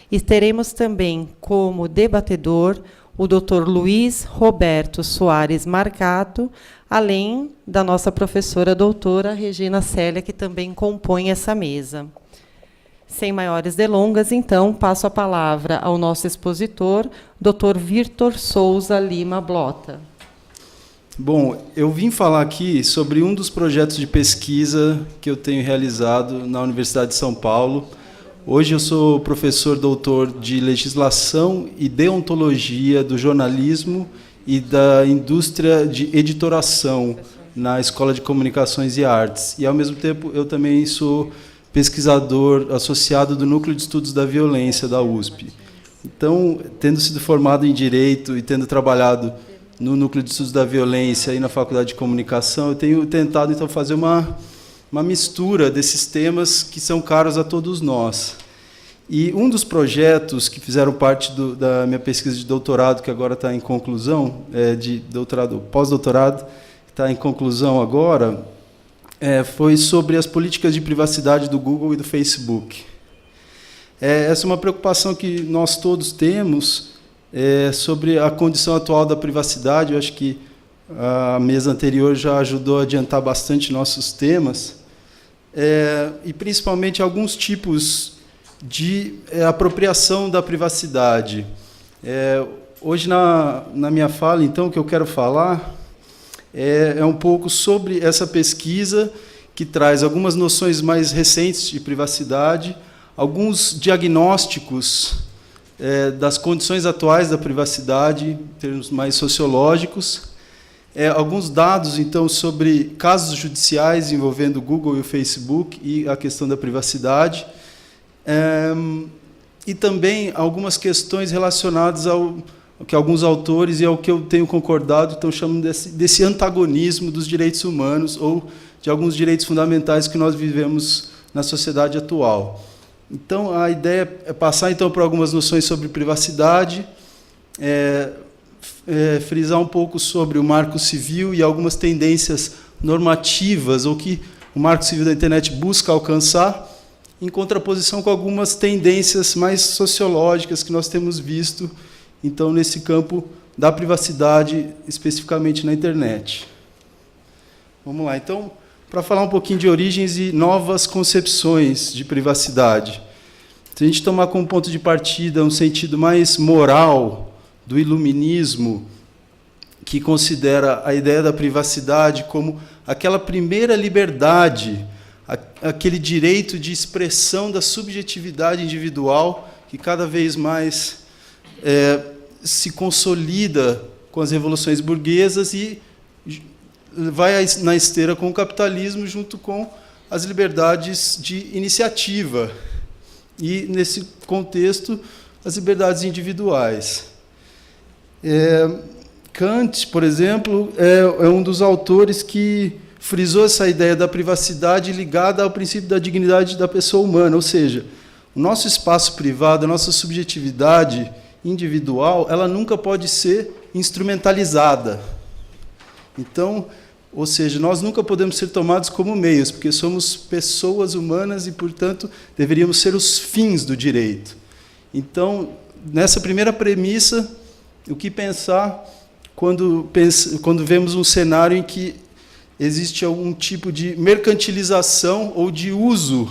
Speaker 5: E teremos também como debatedor o doutor Luiz Roberto Soares Marcato, além da nossa professora doutora Regina Célia, que também compõe essa mesa. Sem maiores delongas, então, passo a palavra ao nosso expositor, Dr. Vitor Souza Lima Blota.
Speaker 1: Bom, eu vim falar aqui sobre um dos projetos de pesquisa que eu tenho realizado na Universidade de São Paulo. Hoje eu sou professor doutor de Legislação e Deontologia do Jornalismo e da Indústria de Editoração na Escola de Comunicações e Artes. E, ao mesmo tempo, eu também sou pesquisador associado do Núcleo de Estudos da Violência da USP. Então, tendo sido formado em Direito e tendo trabalhado no Núcleo de Estudos da Violência e na Faculdade de Comunicação, eu tenho tentado, então, fazer uma mistura desses temas que são caros a todos nós. E um dos projetos que fizeram parte da minha pesquisa de doutorado, que agora está em conclusão, de doutorado, pós-doutorado, está em conclusão agora, foi sobre as políticas de privacidade do Google e do Facebook. Essa é uma preocupação que nós todos temos sobre a condição atual da privacidade. Eu acho que a mesa anterior já ajudou a adiantar bastante nossos temas, e principalmente alguns tipos de apropriação da privacidade. Hoje, na minha fala, então, o que eu quero falar é um pouco sobre essa pesquisa que traz algumas noções mais recentes de privacidade, alguns diagnósticos das condições atuais da privacidade, em termos mais sociológicos, alguns dados, então, sobre casos judiciais envolvendo o Google e o Facebook e a questão da privacidade, e também algumas questões relacionadas ao que alguns autores e ao que eu tenho concordado estão chamando desse antagonismo dos direitos humanos ou de alguns direitos fundamentais que nós vivemos na sociedade atual. Então, a ideia é passar, então, por algumas noções sobre privacidade, frisar um pouco sobre o Marco Civil e algumas tendências normativas, ou que o Marco Civil da Internet busca alcançar, em contraposição com algumas tendências mais sociológicas que nós temos visto, então, nesse campo da privacidade, especificamente na internet. Vamos lá, então, para falar um pouquinho de origens e novas concepções de privacidade. Se a gente tomar como ponto de partida um sentido mais moral
Speaker 8: do iluminismo, que considera a ideia da privacidade como aquela primeira liberdade, aquele direito de expressão da subjetividade individual que cada vez mais se consolida com as revoluções burguesas e vai na esteira com o capitalismo junto com as liberdades de iniciativa e, nesse contexto, as liberdades individuais. Kant, por exemplo, é um dos autores que frisou essa ideia da privacidade ligada ao princípio da dignidade da pessoa humana, ou seja, o nosso espaço privado, a nossa subjetividade individual, ela nunca pode ser instrumentalizada. Então, ou seja, nós nunca podemos ser tomados como meios, porque somos pessoas humanas e, portanto, deveríamos ser os fins do direito. Então, nessa primeira premissa, o que pensar quando vemos um cenário em que existe algum tipo de mercantilização ou de uso,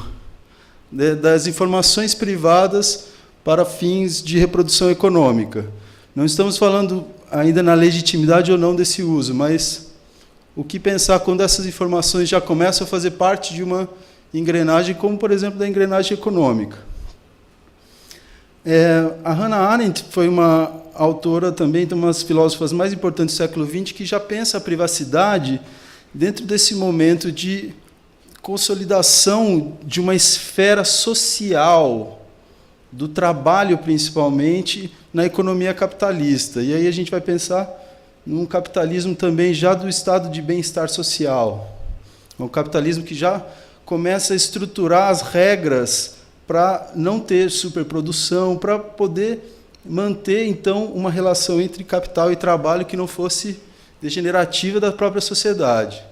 Speaker 8: né, das informações privadas para fins de reprodução econômica. Não estamos falando ainda na legitimidade ou não desse uso, mas o que pensar quando essas informações já começam a fazer parte de uma engrenagem, como, por exemplo, da engrenagem econômica. A Hannah Arendt foi uma autora também, de umas filósofas mais importantes do século XX, que já pensa a privacidade dentro desse momento de consolidação de uma esfera social, do trabalho, principalmente, na economia capitalista. E aí a gente vai pensar num capitalismo também já do estado de bem-estar social. Um capitalismo que já começa a estruturar as regras para não ter superprodução, para poder manter, então, uma relação entre capital e trabalho que não fosse degenerativa da própria sociedade.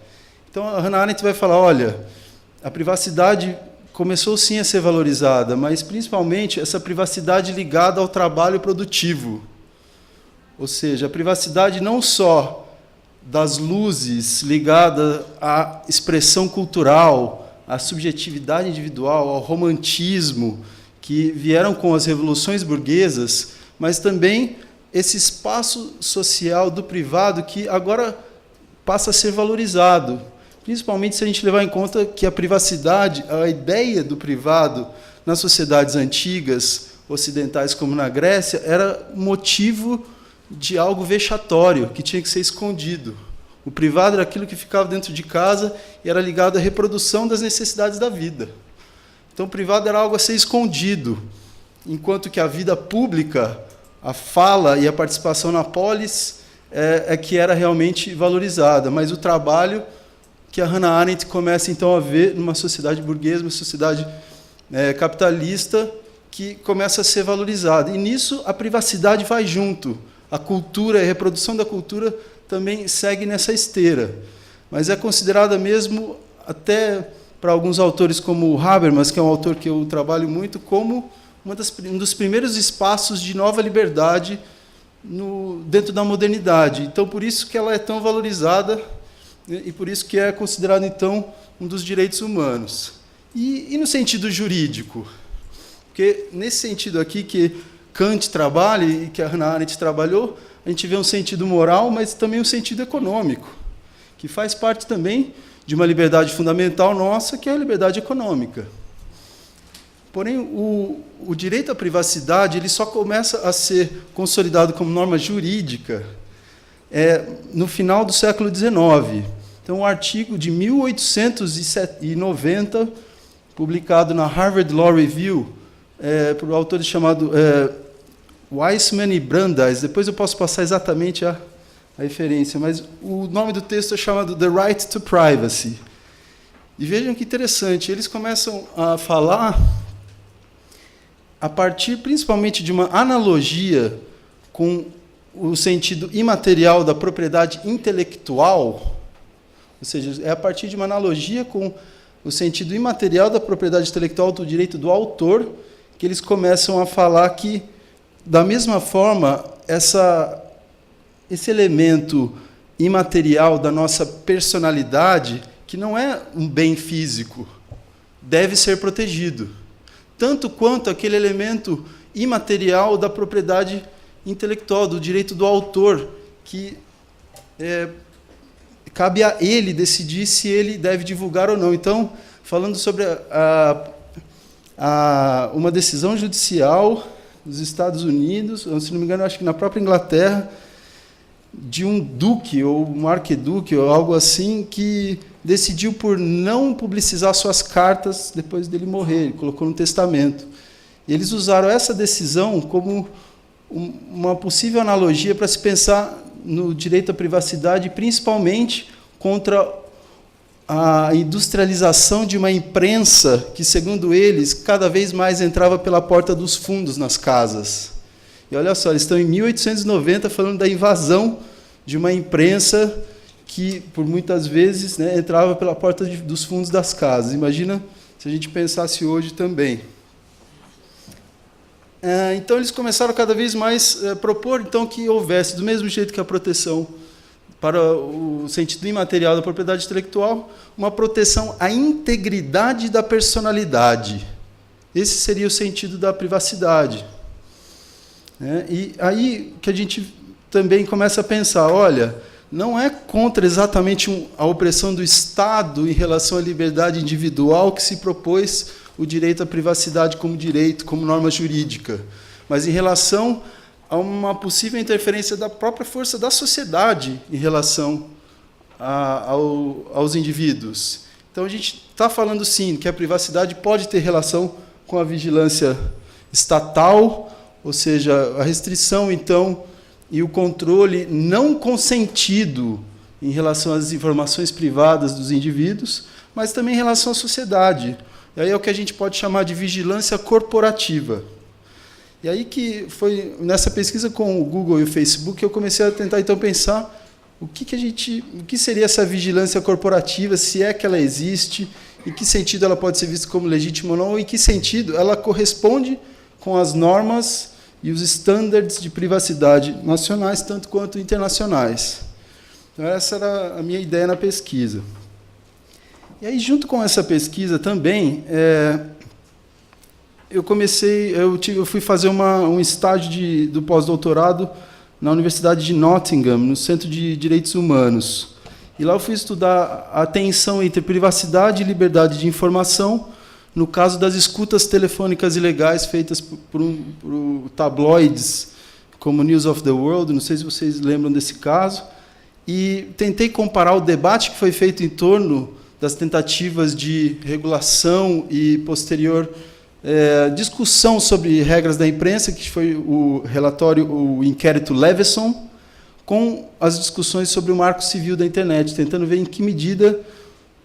Speaker 8: Então, a Hannah Arendt vai falar, olha, a privacidade começou sim a ser valorizada, mas principalmente essa privacidade ligada ao trabalho produtivo. Ou seja, a privacidade não só das luzes ligada à expressão cultural, à subjetividade individual, ao romantismo, que vieram com as revoluções burguesas, mas também esse espaço social do privado que agora passa a ser valorizado, principalmente se a gente levar em conta que a privacidade, a ideia do privado nas sociedades antigas, ocidentais como na Grécia, era motivo de algo vexatório, que tinha que ser escondido. O privado era aquilo que ficava dentro de casa e era ligado à reprodução das necessidades da vida. Então, o privado era algo a ser escondido, enquanto que a vida pública, a fala e a participação na polis que era realmente valorizada. Mas o trabalho que a Hannah Arendt começa, então, a ver numa sociedade burguesa, uma sociedade capitalista, que começa a ser valorizada. E, nisso, a privacidade vai junto. A cultura, a reprodução da cultura também segue nessa esteira. Mas é considerada mesmo, até para alguns autores como o Habermas, que é um autor que eu trabalho muito, como um dos primeiros espaços de nova liberdade dentro da modernidade. Então, por isso que ela é tão valorizada e por isso que é considerada, então, um dos direitos humanos. E no sentido jurídico? Porque, nesse sentido aqui que Kant trabalha e que a Hannah Arendt trabalhou, a gente vê um sentido moral, mas também um sentido econômico, que faz parte também de uma liberdade fundamental nossa, que é a liberdade econômica. Porém, o direito à privacidade ele só começa a ser consolidado como norma jurídica no final do século XIX. Então, um artigo de 1890, publicado na Harvard Law Review, por um autor chamado Weissman e Brandeis. Depois eu posso passar exatamente a referência, mas o nome do texto é chamado The Right to Privacy. E vejam que interessante, eles começam a falar a partir principalmente de uma analogia com o sentido imaterial da propriedade intelectual, ou seja, é a partir de uma analogia com o sentido imaterial da propriedade intelectual do direito do autor, que eles começam a falar que, da mesma forma, esse elemento imaterial da nossa personalidade, que não é um bem físico, deve ser protegido, tanto quanto aquele elemento imaterial da propriedade intelectual, do direito do autor, que cabe a ele decidir se ele deve divulgar ou não. Então, falando sobre uma decisão judicial dos Estados Unidos, ou, se não me engano, acho que na própria Inglaterra, de um duque ou um arquiduque ou algo assim, que decidiu por não publicizar suas cartas depois dele morrer, ele colocou no testamento. E eles usaram essa decisão como uma possível analogia para se pensar no direito à privacidade, principalmente contra a industrialização de uma imprensa que, segundo eles, cada vez mais entrava pela porta dos fundos nas casas. E olha só, eles estão em 1890 falando da invasão de uma imprensa que, por muitas vezes, né, entrava pela porta dos fundos das casas. Imagina se a gente pensasse hoje também. Então, eles começaram cada vez mais a propor então, que houvesse, do mesmo jeito que a proteção para o sentido imaterial da propriedade intelectual, uma proteção à integridade da personalidade. Esse seria o sentido da privacidade. E aí que a gente também começa a pensar, olha, não é contra exatamente a opressão do Estado em relação à liberdade individual que se propôs o direito à privacidade como direito, como norma jurídica, mas em relação a uma possível interferência da própria força da sociedade em relação aos indivíduos. Então, a gente está falando, sim, que a privacidade pode ter relação com a vigilância estatal, ou seja, a restrição, então, e o controle não consentido em relação às informações privadas dos indivíduos, mas também em relação à sociedade. E aí é o que a gente pode chamar de vigilância corporativa. E aí que foi nessa pesquisa com o Google e o Facebook que eu comecei a tentar então pensar o que seria essa vigilância corporativa, se é que ela existe, em que sentido ela pode ser vista como legítima ou não, ou em que sentido ela corresponde com as normas e os estándares de privacidade nacionais, tanto quanto internacionais. Então, essa era a minha ideia na pesquisa. E aí, junto com essa pesquisa também, eu fui fazer um estágio do pós-doutorado na Universidade de Nottingham, no Centro de Direitos Humanos. E lá eu fui estudar a tensão entre privacidade e liberdade de informação, no caso das escutas telefônicas ilegais feitas por tabloides como News of the World, não sei se vocês lembram desse caso, e tentei comparar o debate que foi feito em torno das tentativas de regulação e posterior discussão sobre regras da imprensa, que foi o inquérito Leveson, com as discussões sobre o marco civil da internet, tentando ver em que medida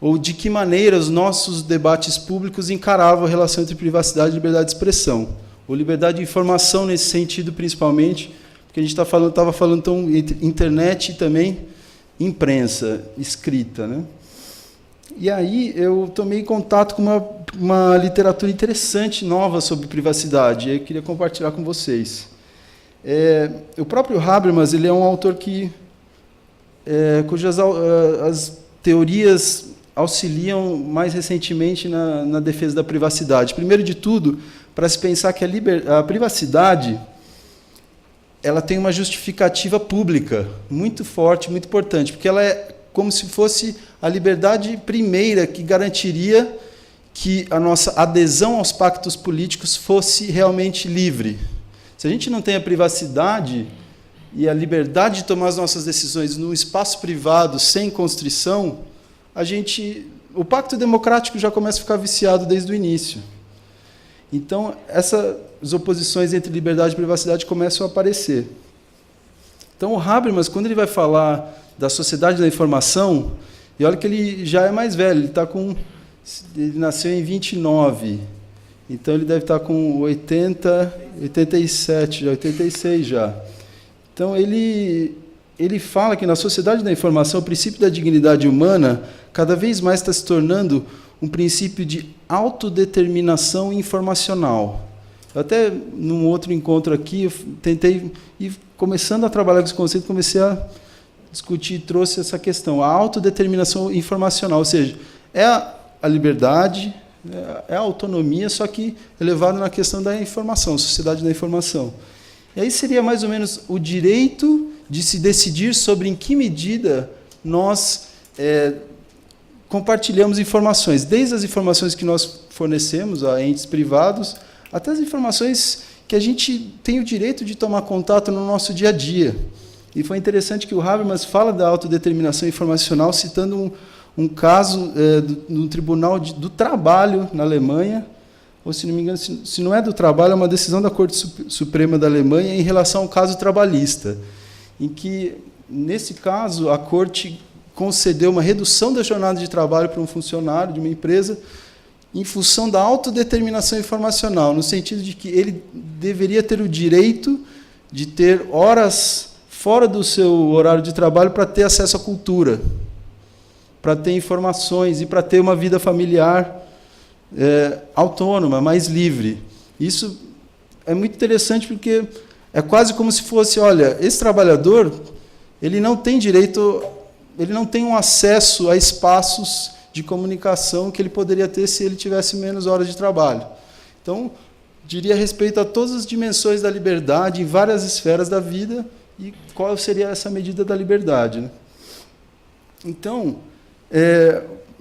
Speaker 8: ou de que maneira os nossos debates públicos encaravam a relação entre privacidade e liberdade de expressão, ou liberdade de informação nesse sentido, principalmente, porque a gente estava falando então, entre internet e também imprensa escrita, né? E aí eu tomei contato com uma literatura interessante, nova, sobre privacidade, e eu queria compartilhar com vocês. O próprio Habermas, ele é um autor cujas as teorias auxiliam mais recentemente na defesa da privacidade. Primeiro de tudo, para se pensar que a privacidade ela tem uma justificativa pública muito forte, muito importante, porque ela é como se fosse a liberdade primeira que garantiria que a nossa adesão aos pactos políticos fosse realmente livre. Se a gente não tem a privacidade e a liberdade de tomar as nossas decisões num espaço privado, sem constrição, o pacto democrático já começa a ficar viciado desde o início. Então, essas oposições entre liberdade e privacidade começam a aparecer. Então, o Habermas, quando ele vai falar da sociedade da informação, e olha que ele já é mais velho, ele nasceu em 29, então ele deve estar com 87, 86 já. Então, ele fala que na sociedade da informação, o princípio da dignidade humana cada vez mais está se tornando um princípio de autodeterminação informacional. Eu até, num outro encontro aqui, eu tentei, e começando a trabalhar com esse conceito, comecei a discutir e trouxe essa questão, a autodeterminação informacional, ou seja, é a liberdade, é a autonomia, só que elevada na questão da informação, sociedade da informação. E aí seria mais ou menos o direito de se decidir sobre em que medida nós compartilhamos informações, desde as informações que nós fornecemos a entes privados, até as informações que a gente tem o direito de tomar contato no nosso dia a dia. E foi interessante que o Habermas fala da autodeterminação informacional citando um caso no Tribunal do Trabalho na Alemanha, ou, se não me engano, se não é do trabalho, é uma decisão da Corte Suprema da Alemanha em relação ao caso trabalhista, em que, nesse caso, a Corte concedeu uma redução da jornada de trabalho para um funcionário de uma empresa em função da autodeterminação informacional, no sentido de que ele deveria ter o direito de ter horas fora do seu horário de trabalho para ter acesso à cultura, para ter informações e para ter uma vida familiar autônoma, mais livre. Isso é muito interessante porque é quase como se fosse, olha, esse trabalhador, ele não tem direito, ele não tem um acesso a espaços de comunicação que ele poderia ter se ele tivesse menos horas de trabalho. Então, diria respeito a todas as dimensões da liberdade em várias esferas da vida e qual seria essa medida da liberdade, né? Então,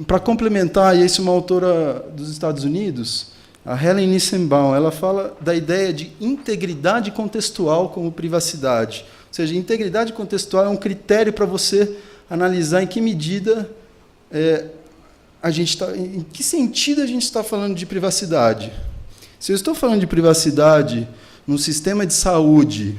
Speaker 8: para complementar, e isso é uma autora dos Estados Unidos, a Helen Nissenbaum, ela fala da ideia de integridade contextual como privacidade. Ou seja, integridade contextual é um critério para você analisar em que medida em que sentido a gente está falando de privacidade. Se eu estou falando de privacidade num sistema de saúde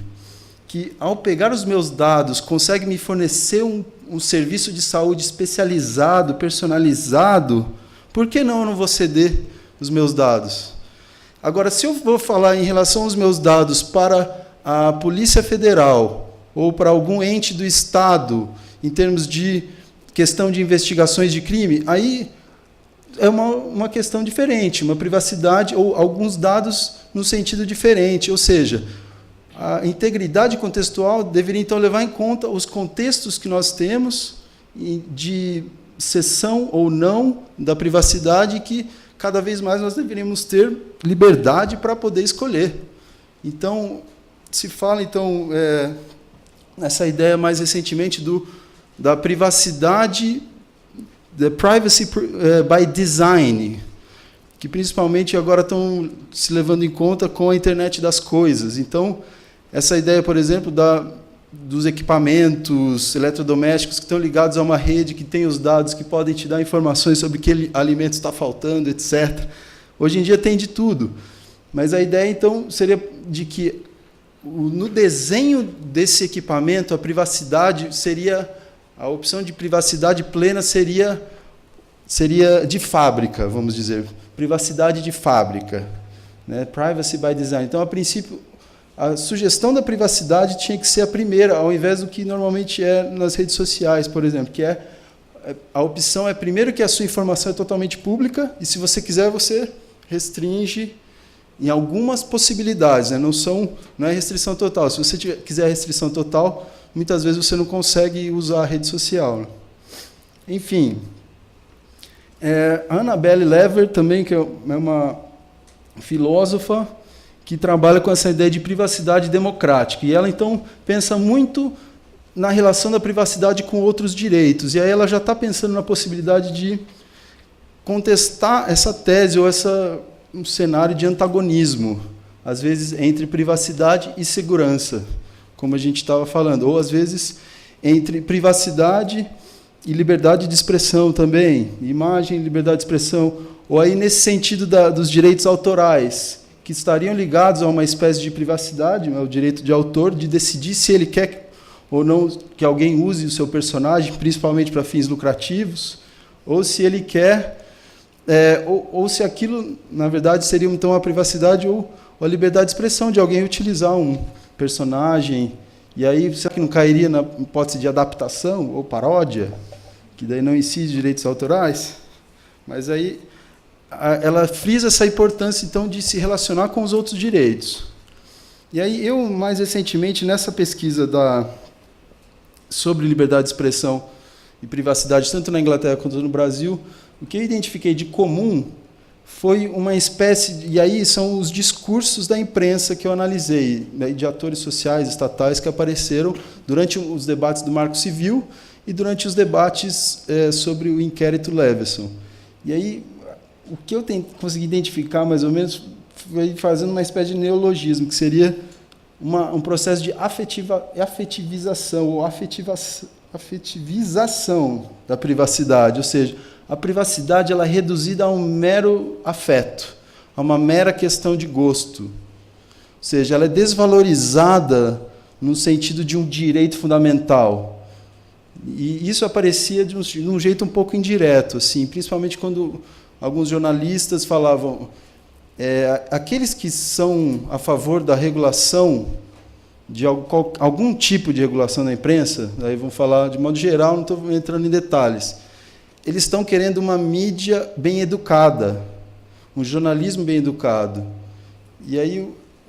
Speaker 8: que, ao pegar os meus dados, consegue me fornecer um serviço de saúde especializado, personalizado, por que não eu não vou ceder os meus dados? Agora, se eu vou falar em relação aos meus dados para a Polícia Federal ou para algum ente do Estado, em termos de questão de investigações de crime, aí é uma questão diferente, uma privacidade ou alguns dados no sentido diferente, ou seja, a integridade contextual deveria, então, levar em conta os contextos que nós temos de cessão ou não da privacidade, que cada vez mais nós deveríamos ter liberdade para poder escolher. Então, se fala, então, nessa ideia mais recentemente da privacidade, the privacy by design, que principalmente agora estão se levando em conta com a internet das coisas. Então, essa ideia, por exemplo, dos equipamentos eletrodomésticos que estão ligados a uma rede que tem os dados que podem te dar informações sobre que alimento está faltando, etc. Hoje em dia tem de tudo. Mas a ideia, então, seria de que no desenho desse equipamento, a privacidade seria, a opção de privacidade plena seria de fábrica, vamos dizer, privacidade de fábrica, né? Privacy by design. Então, a princípio, a sugestão da privacidade tinha que ser a primeira, ao invés do que normalmente é nas redes sociais, por exemplo, que a opção é, primeiro, que a sua informação é totalmente pública, e, se você quiser, você restringe em algumas possibilidades, né? Não é restrição total. Se você quiser restrição total, muitas vezes você não consegue usar a rede social, né? Enfim, a Annabelle Lever, também, que é uma filósofa que trabalha com essa ideia de privacidade democrática. E ela, então, pensa muito na relação da privacidade com outros direitos. E aí ela já está pensando na possibilidade de contestar essa tese ou um cenário de antagonismo, às vezes entre privacidade e segurança, como a gente estava falando, ou às vezes entre privacidade e liberdade de expressão também, imagem, liberdade de expressão, ou aí nesse sentido dos direitos autorais, que estariam ligados a uma espécie de privacidade, o direito de autor de decidir se ele quer ou não que alguém use o seu personagem, principalmente para fins lucrativos, ou se ele quer, ou se aquilo, na verdade, seria então a privacidade ou a liberdade de expressão de alguém utilizar um personagem. E aí, será que não cairia na hipótese de adaptação ou paródia, que daí não incide direitos autorais? Mas aí ela frisa essa importância, então, de se relacionar com os outros direitos. E aí, eu, mais recentemente, nessa pesquisa sobre liberdade de expressão e privacidade, tanto na Inglaterra quanto no Brasil, o que eu identifiquei de comum foi uma espécie, e aí são os discursos da imprensa que eu analisei, né, de atores sociais, estatais, que apareceram durante os debates do Marco Civil e durante os debates sobre o inquérito Leveson. E aí, o que eu consegui identificar, mais ou menos, foi fazendo uma espécie de neologismo, que seria um processo de afetivização ou afetivização da privacidade, ou seja, a privacidade ela é reduzida a um mero afeto, a uma mera questão de gosto. Ou seja, ela é desvalorizada no sentido de um direito fundamental. E isso aparecia de um jeito um pouco indireto, assim, principalmente quando alguns jornalistas falavam aqueles que são a favor da regulação, de algum tipo de regulação da imprensa, aí vamos falar de modo geral, não estou entrando em detalhes, eles estão querendo uma mídia bem educada, um jornalismo bem educado. E aí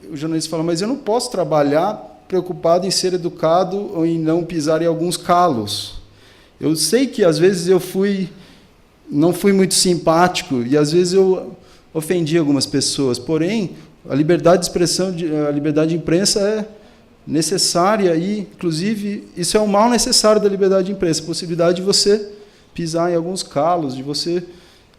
Speaker 8: o jornalista fala, mas eu não posso trabalhar preocupado em ser educado ou em não pisar em alguns calos. Eu sei que, às vezes, não fui muito simpático e, às vezes, eu ofendi algumas pessoas. Porém, a liberdade de expressão, a liberdade de imprensa é necessária e, inclusive, isso é um mal necessário da liberdade de imprensa, a possibilidade de você pisar em alguns calos, de você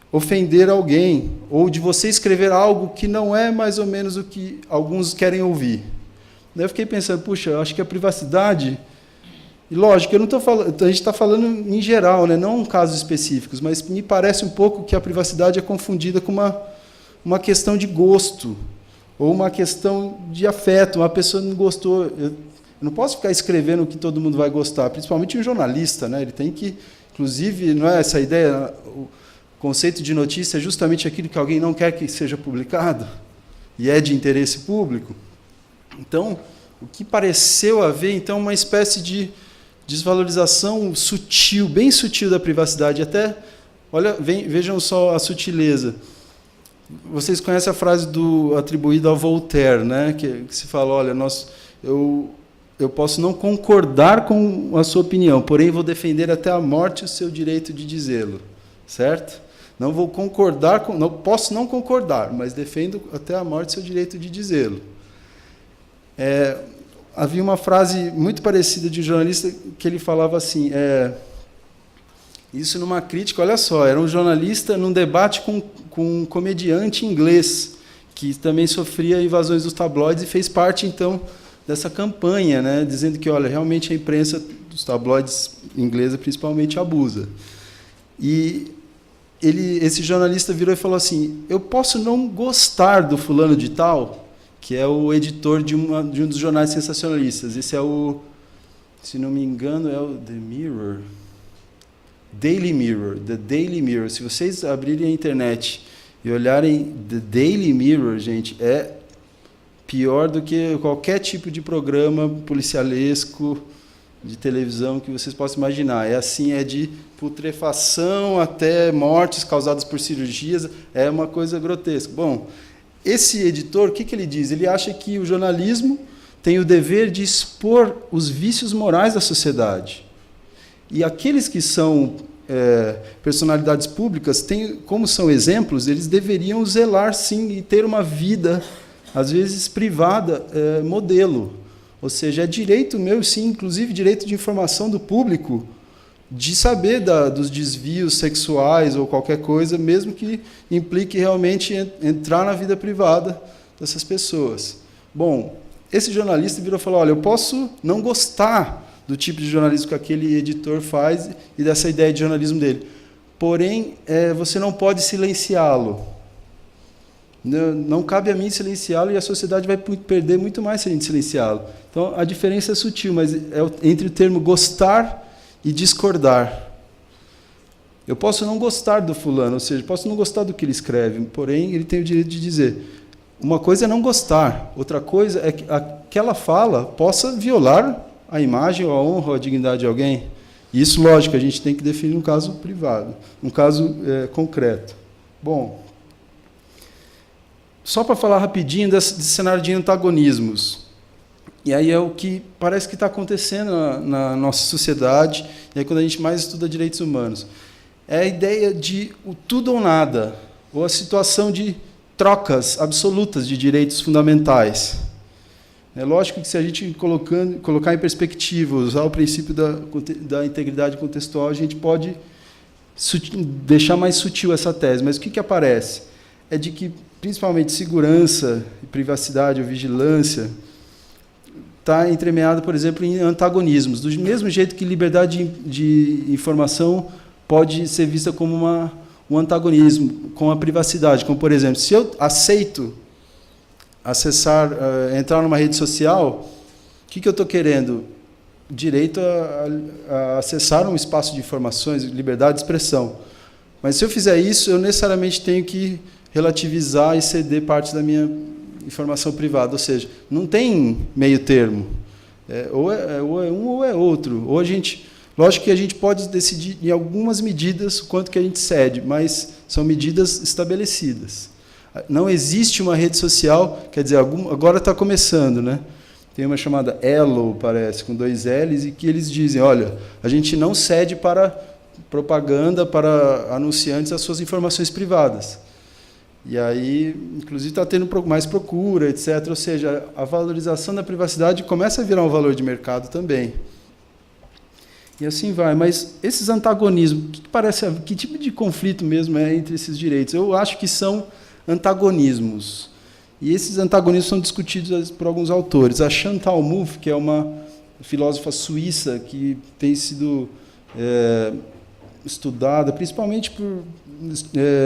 Speaker 8: ofender alguém, ou de você escrever algo que não é mais ou menos o que alguns querem ouvir. Daí eu fiquei pensando, puxa, eu acho que a privacidade... E, lógico, eu não estou falando, a gente está falando em geral, né, não em casos específicos, mas me parece um pouco que a privacidade é confundida com uma questão de gosto, ou uma questão de afeto. Uma pessoa não gostou... Eu não posso ficar escrevendo o que todo mundo vai gostar, principalmente um jornalista, né, ele tem que... Inclusive, não é essa ideia, o conceito de notícia é justamente aquilo que alguém não quer que seja publicado, e é de interesse público. Então, o que pareceu haver, então, uma espécie de desvalorização sutil, bem sutil da privacidade. Até, vejam só a sutileza. Vocês conhecem a frase atribuída ao Voltaire, né, que se fala, olha, eu posso não concordar com a sua opinião, porém vou defender até a morte o seu direito de dizê-lo, certo? Não vou concordar, não posso não concordar, mas defendo até a morte o seu direito de dizê-lo. Havia uma frase muito parecida de um jornalista que ele falava assim, isso numa crítica, olha só, era um jornalista num debate com um comediante inglês, que também sofria invasões dos tabloides e fez parte, então, dessa campanha, né, dizendo que, olha, realmente a imprensa dos tabloides inglesa principalmente abusa. E esse jornalista virou e falou assim, eu posso não gostar do fulano de tal, que é o editor de um dos jornais sensacionalistas. Esse é se não me engano, é o The Daily Mirror. Se vocês abrirem a internet e olharem The Daily Mirror, gente, é pior do que qualquer tipo de programa policialesco de televisão que vocês possam imaginar. É assim, é de putrefação até mortes causadas por cirurgias, é uma coisa grotesca. Bom, esse editor, o que ele diz? Ele acha que o jornalismo tem o dever de expor os vícios morais da sociedade. E aqueles que são personalidades públicas, como são exemplos, eles deveriam zelar, sim, e ter uma vida às vezes privada, modelo. Ou seja, é direito meu, sim, inclusive direito de informação do público, de saber dos desvios sexuais ou qualquer coisa, mesmo que implique realmente entrar na vida privada dessas pessoas. Bom, esse jornalista virou e falou, olha, eu posso não gostar do tipo de jornalismo que aquele editor faz e dessa ideia de jornalismo dele, porém, você não pode silenciá-lo. Não cabe a mim silenciá-lo e a sociedade vai perder muito mais se a gente silenciá-lo. Então, a diferença é sutil, mas é entre o termo gostar e discordar. Eu posso não gostar do fulano, ou seja, posso não gostar do que ele escreve, porém, ele tem o direito de dizer. Uma coisa é não gostar, outra coisa é que aquela fala possa violar a imagem ou a honra ou a dignidade de alguém. E isso, lógico, a gente tem que definir um caso privado, um caso concreto. Bom, só para falar rapidinho desse cenário de antagonismos. E aí é o que parece que está acontecendo na nossa sociedade, e aí quando a gente mais estuda direitos humanos. É a ideia de o tudo ou nada. ou a situação de trocas absolutas de direitos fundamentais. É lógico que se a gente colocar em perspectiva, usar o princípio da integridade contextual, a gente pode deixar mais sutil essa tese. Mas o que aparece? É de que, principalmente, segurança, privacidade ou vigilância está entremeado, por exemplo, em antagonismos. Do mesmo jeito que liberdade de informação pode ser vista como um antagonismo com a privacidade. Como, por exemplo, se eu aceito entrar numa rede social, o que eu estou querendo? Direito a acessar um espaço de informações, liberdade de expressão. Mas se eu fizer isso, eu necessariamente tenho que relativizar e ceder parte da minha informação privada. Ou seja, não tem meio termo. Ou é um ou é outro. Ou lógico que a gente pode decidir, em algumas medidas, o quanto que a gente cede, mas são medidas estabelecidas. Não existe uma rede social, quer dizer, agora está começando, né? Tem uma chamada Elo, parece, com 2 L's, e que eles dizem, olha, a gente não cede para propaganda, para anunciantes, as suas informações privadas. E aí, inclusive, está tendo mais procura, etc. Ou seja, a valorização da privacidade começa a virar um valor de mercado também. E assim vai. Mas esses antagonismos, que tipo de conflito mesmo é entre esses direitos? Eu acho que são antagonismos. E esses antagonismos são discutidos por alguns autores. A Chantal Mouffe, que é uma filósofa suíça que tem sido estudada, principalmente por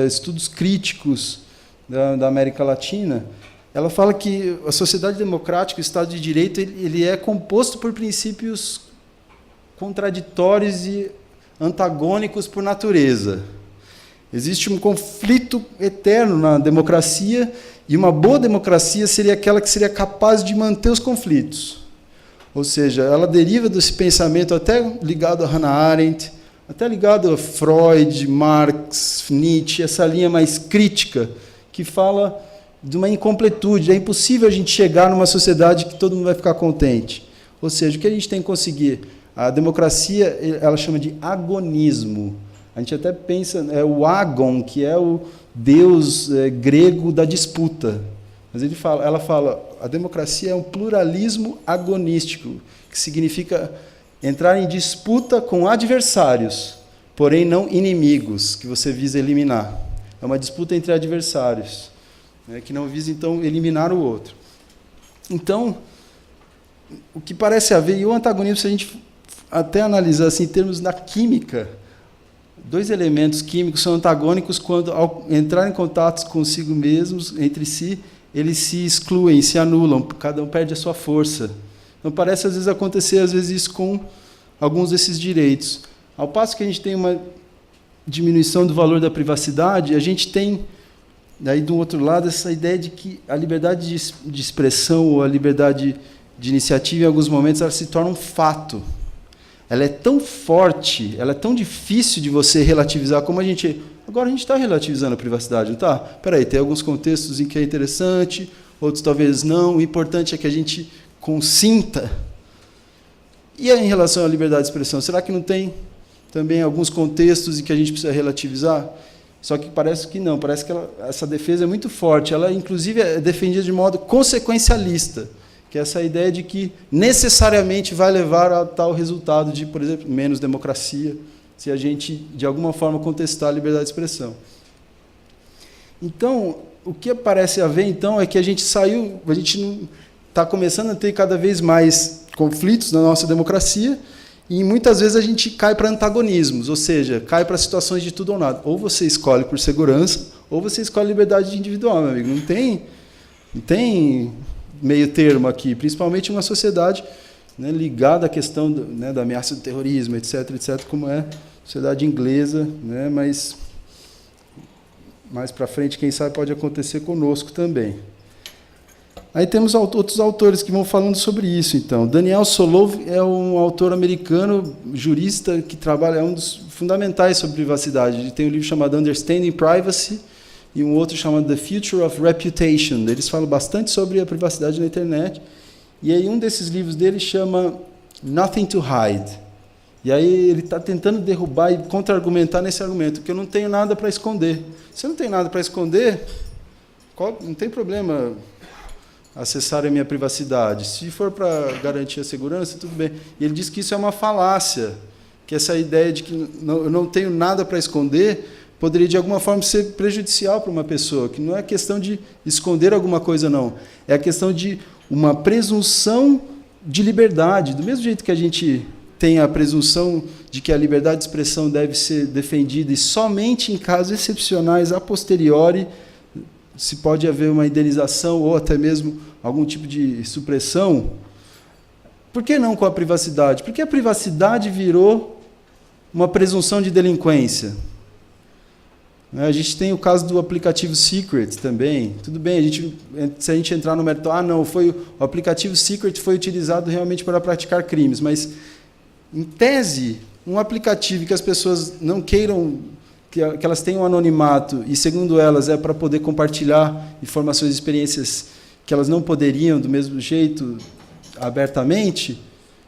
Speaker 8: estudos críticos da América Latina, ela fala que a sociedade democrática, o Estado de Direito, ele é composto por princípios contraditórios e antagônicos por natureza. Existe um conflito eterno na democracia, e uma boa democracia seria aquela que seria capaz de manter os conflitos. Ou seja, ela deriva desse pensamento até ligado a Hannah Arendt, até ligado a Freud, Marx, Nietzsche, essa linha mais crítica, que fala de uma incompletude. É impossível a gente chegar numa sociedade que todo mundo vai ficar contente. Ou seja, o que a gente tem que conseguir? A democracia, ela chama de agonismo. A gente até pensa, o agon, que é o deus grego da disputa. Mas ela fala, a democracia é um pluralismo agonístico, que significa entrar em disputa com adversários, porém não inimigos, que você visa eliminar. É uma disputa entre adversários, que não visa, então, eliminar o outro. Então, o que parece haver, e o antagonismo, se a gente até analisar assim, em termos da química, 2 elementos químicos são antagônicos quando, ao entrar em contato consigo mesmos, entre si, eles se excluem, se anulam, cada um perde a sua força. Então, parece, às vezes, acontecer isso com alguns desses direitos. Ao passo que a gente tem uma diminuição do valor da privacidade, a gente tem, daí, do outro lado, essa ideia de que a liberdade de expressão ou a liberdade de iniciativa, em alguns momentos, ela se torna um fato. Ela é tão forte, ela é tão difícil de você relativizar, como agora a gente está relativizando a privacidade, não está? Espera aí, tem alguns contextos em que é interessante, outros talvez não. O importante é que a gente consinta. E aí, em relação à liberdade de expressão, será que não tem também alguns contextos em que a gente precisa relativizar? Só que parece que não, parece que essa defesa é muito forte. Ela, inclusive, é defendida de modo consequencialista, que é essa ideia de que necessariamente vai levar a tal resultado de, por exemplo, menos democracia, se a gente, de alguma forma, contestar a liberdade de expressão. Então, o que parece haver, então, é que a gente não está começando a ter cada vez mais conflitos na nossa democracia, e muitas vezes a gente cai para antagonismos, ou seja, cai para situações de tudo ou nada. Ou você escolhe por segurança, ou você escolhe liberdade individual, meu amigo. Não tem meio termo aqui, principalmente uma sociedade, né, ligada à questão da ameaça do terrorismo, etc., como é a sociedade inglesa, né, mas mais para frente, quem sabe, pode acontecer conosco também. Aí temos outros autores que vão falando sobre isso. Então, Daniel Solove é um autor americano, jurista, que trabalha, é um dos fundamentais sobre privacidade. Ele tem um livro chamado Understanding Privacy, e um outro chamado The Future of Reputation. Eles falam bastante sobre a privacidade na internet. E aí um desses livros dele chama Nothing to Hide. E aí ele está tentando derrubar e contra-argumentar nesse argumento, que eu não tenho nada para esconder. Se eu não tenho nada para esconder, não tem problema acessar a minha privacidade. Se for para garantir a segurança, tudo bem. E ele diz que isso é uma falácia, que essa ideia de que eu não tenho nada para esconder poderia, de alguma forma, ser prejudicial para uma pessoa, que não é questão de esconder alguma coisa, não. É a questão de uma presunção de liberdade. Do mesmo jeito que a gente tem a presunção de que a liberdade de expressão deve ser defendida e somente em casos excepcionais, a posteriori, se pode haver uma indenização ou até mesmo algum tipo de supressão. Por que não com a privacidade? Porque a privacidade virou uma presunção de delinquência. A gente tem o caso do aplicativo Secret também. Tudo bem, se a gente entrar no mérito, não, o aplicativo Secret foi utilizado realmente para praticar crimes, mas, em tese, um aplicativo que as pessoas não queiram, que elas tenham anonimato, e, segundo elas, é para poder compartilhar informações e experiências que elas não poderiam, do mesmo jeito, abertamente,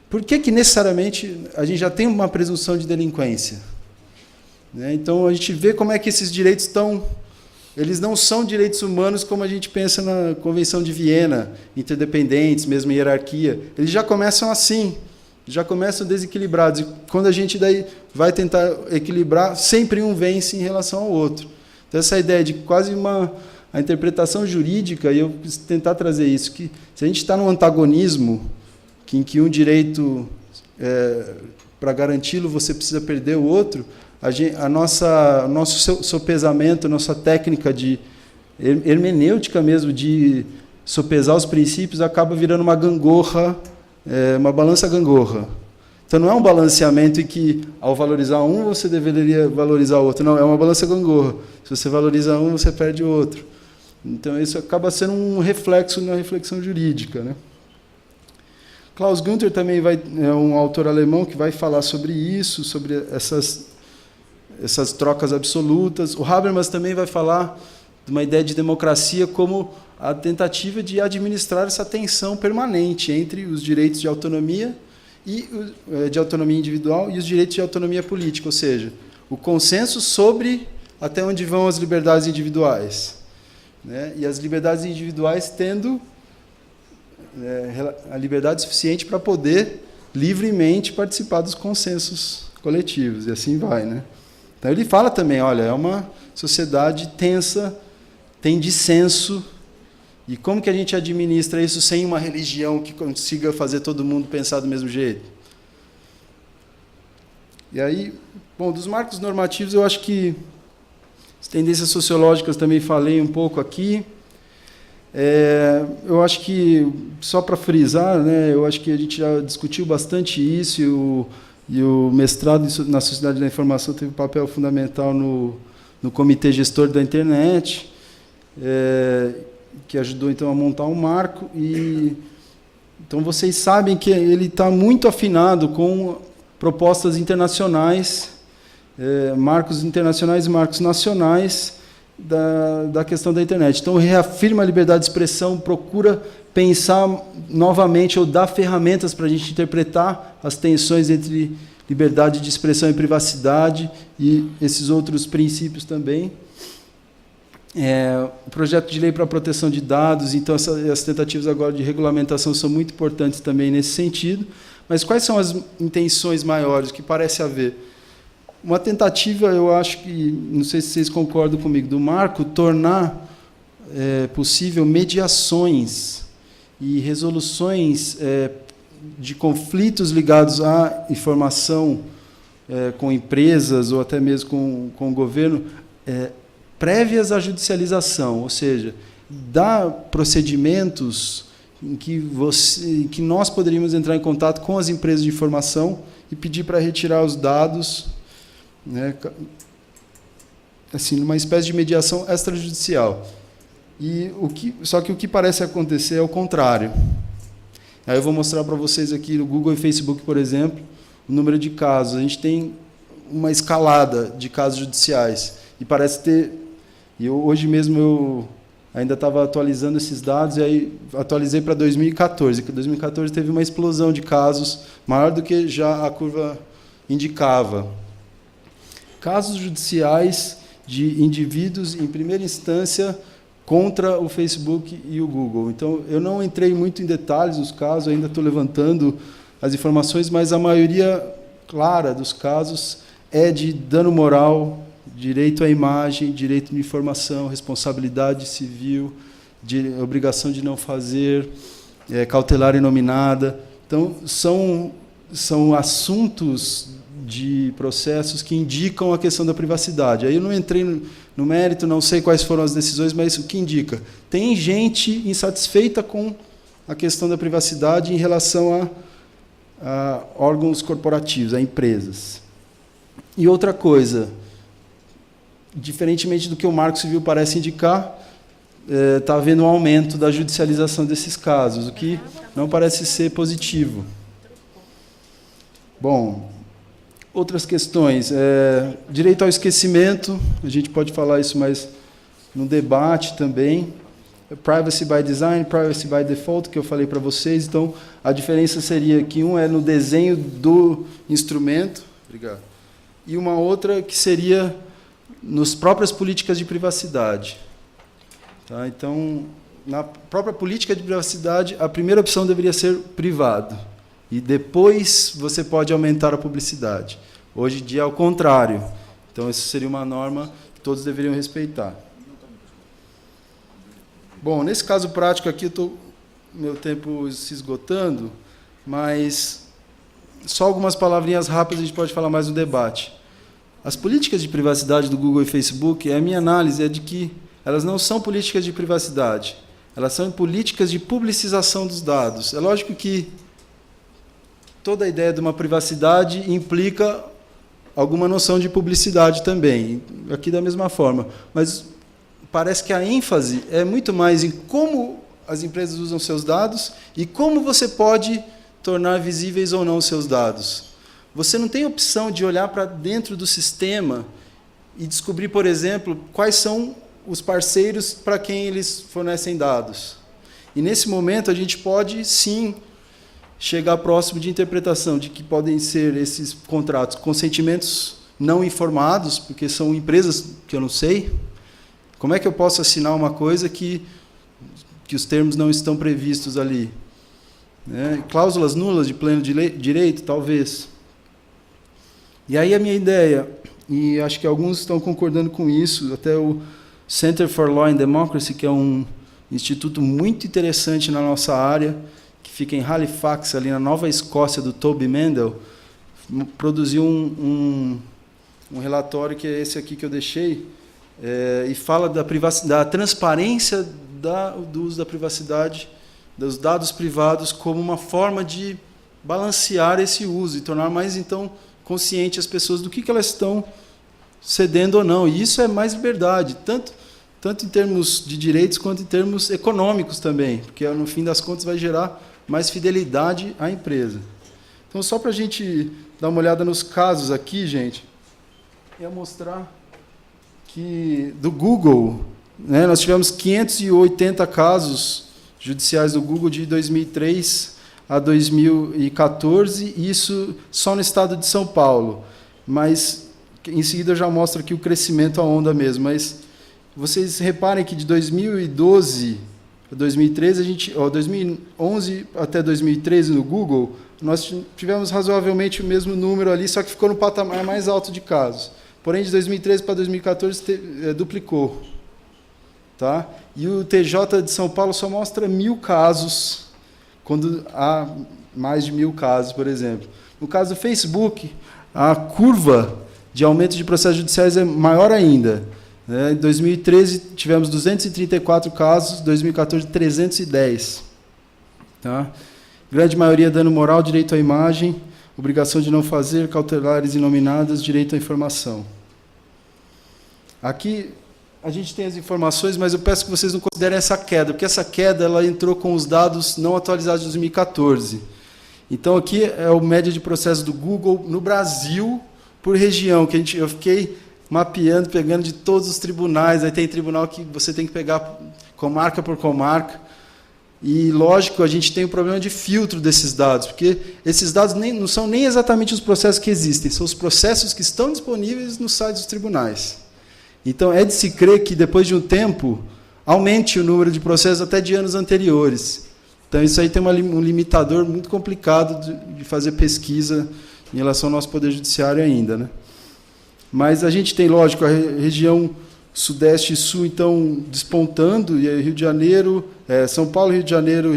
Speaker 8: por que necessariamente a gente já tem uma presunção de delinquência? Então, a gente vê como é que esses direitos eles não são direitos humanos como a gente pensa na Convenção de Viena, interdependentes, mesmo em hierarquia. Eles já começam assim, já começam desequilibrados. E quando a gente daí vai tentar equilibrar, sempre um vence em relação ao outro. Então, essa ideia de quase a interpretação jurídica, e eu quis tentar trazer isso, que se a gente está num antagonismo, em que um direito, para garanti-lo, você precisa perder o outro, nosso sopesamento, nossa técnica de hermenêutica mesmo, de sopesar os princípios, acaba virando uma gangorra, uma balança gangorra. Então, não é um balanceamento em que, ao valorizar um, você deveria valorizar o outro. Não, é uma balança gangorra. Se você valoriza um, você perde o outro. Então, isso acaba sendo um reflexo na reflexão jurídica, né? Klaus Günther também é um autor alemão que vai falar sobre isso, sobre essas trocas absolutas. O Habermas também vai falar de uma ideia de democracia como a tentativa de administrar essa tensão permanente entre os direitos de autonomia individual e os direitos de autonomia política, ou seja, o consenso sobre até onde vão as liberdades individuais, né? E as liberdades individuais tendo a liberdade suficiente para poder livremente participar dos consensos coletivos, e assim vai, né? Então, ele fala também, olha, é uma sociedade tensa, tem dissenso, e como que a gente administra isso sem uma religião que consiga fazer todo mundo pensar do mesmo jeito? E aí, bom, dos marcos normativos, eu acho que as tendências sociológicas também falei um pouco aqui. Eu acho que, só para frisar, né, eu acho que a gente já discutiu bastante isso, e o mestrado na Sociedade da Informação teve um papel fundamental no comitê gestor da internet, que ajudou, então, a montar um marco. Então, vocês sabem que ele está muito afinado com propostas internacionais, marcos internacionais e marcos nacionais, da questão da internet. Então, reafirma a liberdade de expressão, procura pensar novamente ou dar ferramentas para a gente interpretar as tensões entre liberdade de expressão e privacidade e esses outros princípios também. O projeto de lei para a proteção de dados, então as tentativas agora de regulamentação são muito importantes também nesse sentido. Mas quais são as intenções maiores que parece haver? Uma tentativa, eu acho que, não sei se vocês concordam comigo, do marco, tornar possível mediações e resoluções de conflitos ligados à informação com empresas ou até mesmo com o governo, prévias à judicialização, ou seja, dar procedimentos em que nós poderíamos entrar em contato com as empresas de informação e pedir para retirar os dados, né, assim, numa espécie de mediação extrajudicial. Só que o que parece acontecer é o contrário. Aí eu vou mostrar para vocês aqui no Google e Facebook, por exemplo, o número de casos. A gente tem uma escalada de casos judiciais e parece ter. Hoje mesmo eu ainda estava atualizando esses dados e aí atualizei para 2014, que 2014 teve uma explosão de casos maior do que já a curva indicava casos judiciais de indivíduos em primeira instância contra o Facebook e o Google. Então, eu não entrei muito em detalhes nos casos, ainda estou levantando as informações, mas a maioria clara dos casos é de dano moral, direito à imagem, direito de informação, responsabilidade civil, obrigação de não fazer, cautelar inominada. Então, são assuntos de processos que indicam a questão da privacidade. Aí eu não entrei no mérito, não sei quais foram as decisões, mas o que indica? Tem gente insatisfeita com a questão da privacidade em relação a órgãos corporativos, a empresas. E outra coisa, diferentemente do que o Marco Civil parece indicar, está havendo um aumento da judicialização desses casos, o que não parece ser positivo. Bom, outras questões. Direito ao esquecimento, a gente pode falar isso mais no debate também. Privacy by design, privacy by default, que eu falei para vocês. Então, a diferença seria que um é no desenho do instrumento, obrigado, e uma outra que seria nas próprias políticas de privacidade. Tá? Então, na própria política de privacidade, a primeira opção deveria ser privado. E depois você pode aumentar a publicidade. Hoje em dia é o contrário. Então, isso seria uma norma que todos deveriam respeitar. Bom, nesse caso prático aqui, meu tempo se esgotando, mas só algumas palavrinhas rápidas a gente pode falar mais no debate. As políticas de privacidade do Google e Facebook, a minha análise é de que elas não são políticas de privacidade, elas são políticas de publicização dos dados. É lógico que toda a ideia de uma privacidade implica alguma noção de publicidade também, aqui da mesma forma, mas parece que a ênfase é muito mais em como as empresas usam seus dados e como você pode tornar visíveis ou não os seus dados. Você não tem opção de olhar para dentro do sistema e descobrir, por exemplo, quais são os parceiros para quem eles fornecem dados. E, nesse momento, a gente pode, sim, chegar próximo de interpretação de que podem ser esses contratos consentimentos não informados, porque são empresas que eu não sei. Como é que eu posso assinar uma coisa que os termos não estão previstos ali? Cláusulas nulas de pleno direito, talvez. E aí a minha ideia, e acho que alguns estão concordando com isso, até o Center for Law and Democracy, que é um instituto muito interessante na nossa área, que fica em Halifax, ali na Nova Escócia, do Toby Mendel, produziu um relatório, que é esse aqui que eu deixei, e fala da transparência do uso da privacidade, dos dados privados, como uma forma de balancear esse uso e tornar mais, então, consciente as pessoas do que elas estão cedendo ou não. E isso é mais liberdade, tanto em termos de direitos quanto em termos econômicos também, porque, no fim das contas, vai gerar mais fidelidade à empresa. Então, só para a gente dar uma olhada nos casos aqui, gente, eu ia mostrar que do Google, nós tivemos 580 casos judiciais do Google de 2003 a 2014, isso só no estado de São Paulo. Mas, em seguida, eu já mostro aqui o crescimento, a onda mesmo. Mas vocês reparem que de 2012 a 2013, 2011 até 2013 no Google, nós tivemos razoavelmente o mesmo número ali, só que ficou no patamar mais alto de casos. Porém, de 2013 para 2014, duplicou. Tá? E o TJ de São Paulo só mostra 1.000 casos, quando há mais de 1.000 casos, por exemplo. No caso do Facebook, a curva de aumento de processos judiciais é maior ainda. Em 2013, tivemos 234 casos, em 2014, 310. Tá? Grande maioria, dano moral, direito à imagem, obrigação de não fazer, cautelares inominadas, direito à informação. Aqui a gente tem as informações, mas eu peço que vocês não considerem essa queda, porque essa queda ela entrou com os dados não atualizados de 2014. Então, aqui é a média de processos do Google no Brasil, por região, que eu fiquei mapeando, pegando de todos os tribunais. Aí tem tribunal que você tem que pegar comarca por comarca. E, lógico, a gente tem o problema de filtro desses dados, porque esses dados não são nem exatamente os processos que existem, são os processos que estão disponíveis nos sites dos tribunais. Então, é de se crer que, depois de um tempo, aumente o número de processos até de anos anteriores. Então, isso aí tem um limitador muito complicado de fazer pesquisa em relação ao nosso Poder Judiciário ainda, né? Mas a gente tem, lógico, a região Sudeste e Sul, então, despontando, e aí Rio de Janeiro, São Paulo, Rio de Janeiro,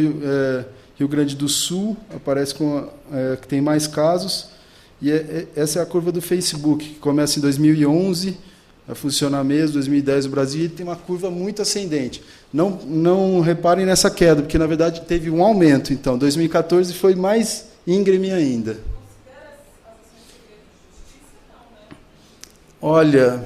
Speaker 8: Rio Grande do Sul, aparece que tem mais casos, e essa é a curva do Facebook, que começa em 2011, a funcionar mesmo, 2010 o Brasil, e tem uma curva muito ascendente. Não reparem nessa queda, porque, na verdade, teve um aumento, então, 2014 foi mais íngreme ainda. Olha,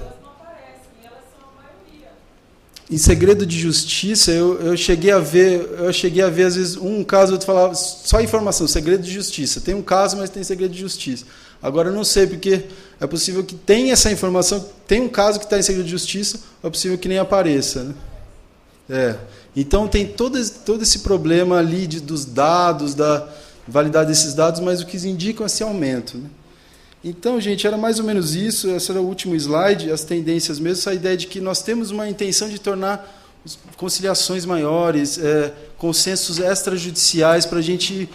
Speaker 8: em segredo de justiça, eu cheguei a ver, às vezes, um caso, eu falava só informação, segredo de justiça. Tem um caso, mas tem segredo de justiça. Agora, eu não sei, porque é possível que tenha essa informação, tem um caso que está em segredo de justiça, é possível que nem apareça, né? Então, tem todo esse problema ali dos dados, da validade desses dados, mas o que indicam esse aumento, né? Então, gente, era mais ou menos isso. Esse era o último slide, as tendências mesmo, essa ideia de que nós temos uma intenção de tornar conciliações maiores, consensos extrajudiciais, para a gente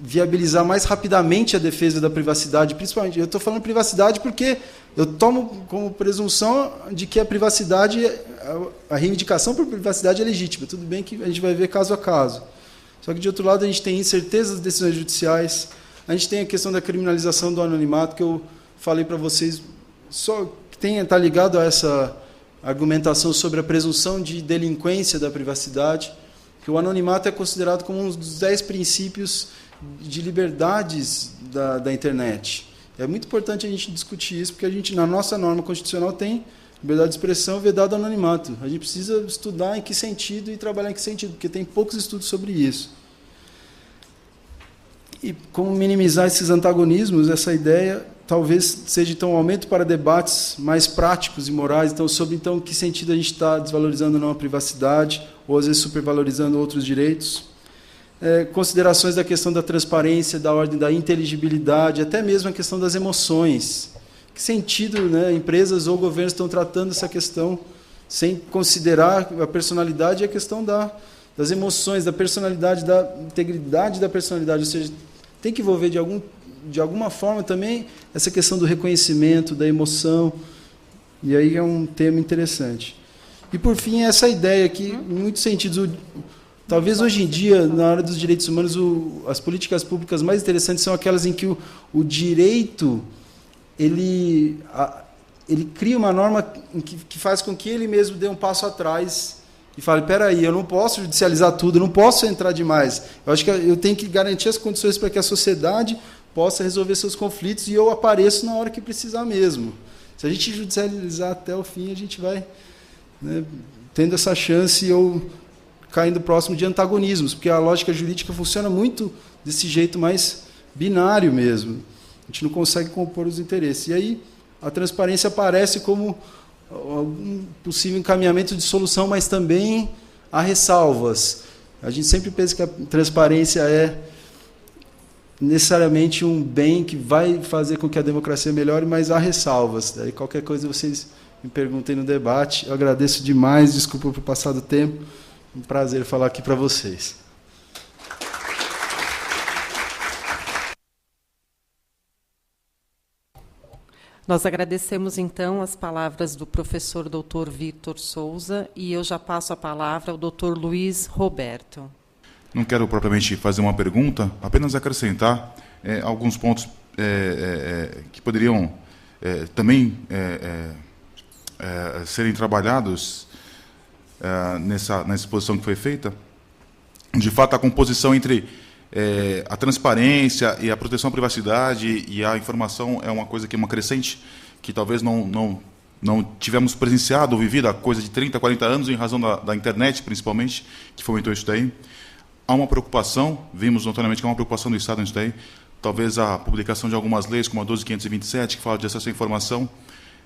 Speaker 8: viabilizar mais rapidamente a defesa da privacidade, principalmente. Eu estou falando privacidade porque eu tomo como presunção de que a privacidade, a reivindicação por privacidade é legítima. Tudo bem que a gente vai ver caso a caso. Só que, de outro lado, a gente tem incerteza das decisões judiciais. A gente tem a questão da criminalização do anonimato, que eu falei para vocês, só que está ligado a essa argumentação sobre a presunção de delinquência da privacidade, que o anonimato é considerado como um dos 10 princípios de liberdades da internet. É muito importante a gente discutir isso, porque a gente, na nossa norma constitucional, tem liberdade de expressão vedado ao anonimato. A gente precisa estudar em que sentido e trabalhar em que sentido, porque tem poucos estudos sobre isso. E como minimizar esses antagonismos, essa ideia talvez seja então um aumento para debates mais práticos e morais, então sobre então que sentido a gente está desvalorizando ou não a privacidade, ou às vezes supervalorizando outros direitos. Considerações da questão da transparência, da ordem da inteligibilidade, até mesmo a questão das emoções. Que sentido, né, empresas ou governos estão tratando essa questão sem considerar a personalidade e a questão das emoções, da personalidade, da integridade da personalidade, ou seja, tem que envolver de alguma forma também essa questão do reconhecimento, da emoção, e aí é um tema interessante. E, por fim, essa ideia que, em muitos sentidos, talvez hoje em dia, na área dos direitos humanos, as políticas públicas mais interessantes são aquelas em que o direito ele cria uma norma que faz com que ele mesmo dê um passo atrás e fale, espera aí, eu não posso judicializar tudo, eu não posso entrar demais. Eu acho que eu tenho que garantir as condições para que a sociedade possa resolver seus conflitos e eu apareço na hora que precisar mesmo. Se a gente judicializar até o fim, a gente vai, né, tendo essa chance ou caindo próximo de antagonismos, porque a lógica jurídica funciona muito desse jeito mais binário mesmo. A gente não consegue compor os interesses. E aí a transparência aparece como algum possível encaminhamento de solução, mas também há ressalvas. A gente sempre pensa que a transparência é necessariamente um bem que vai fazer com que a democracia melhore, mas há ressalvas. Daí qualquer coisa vocês me perguntem no debate. Eu agradeço demais, desculpa por passar do tempo. Um prazer falar aqui para vocês.
Speaker 5: Nós agradecemos, então, as palavras do professor Dr. Victor Souza e eu já passo a palavra ao Dr. Luiz Roberto.
Speaker 9: Não quero propriamente fazer uma pergunta, apenas acrescentar alguns pontos que poderiam também serem trabalhados nessa exposição que foi feita. De fato, a composição entre a transparência e a proteção à privacidade e a informação é uma coisa que é uma crescente, que talvez não tivemos presenciado ou vivido há coisa de 30, 40 anos, em razão da internet, principalmente, que fomentou isso daí. Há uma preocupação, vimos notoriamente que há uma preocupação do Estado nisso daí, talvez a publicação de algumas leis, como a 12.527, que fala de acesso à informação,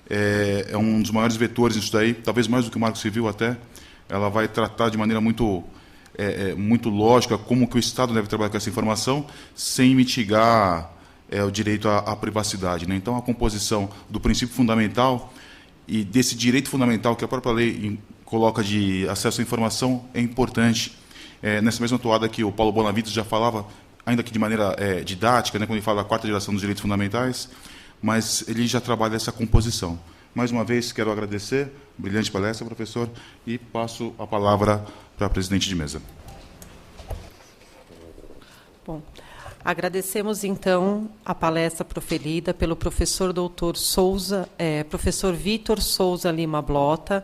Speaker 9: é um dos maiores vetores nisso daí, talvez mais do que o Marco Civil até. Ela vai tratar de maneira muito muito lógica como que o Estado deve trabalhar com essa informação sem mitigar o direito à privacidade, né? Então, a composição do princípio fundamental e desse direito fundamental que a própria lei coloca de acesso à informação é importante. Nessa mesma toada que o Paulo Bonavides já falava, ainda que de maneira didática, né, quando ele fala da 4ª geração dos direitos fundamentais, mas ele já trabalha essa composição. Mais uma vez, quero agradecer, brilhante palestra, professor, e passo a palavra para a presidente de mesa.
Speaker 5: Bom, agradecemos, então, a palestra proferida pelo professor doutor Souza, professor Vitor Souza Lima Blota,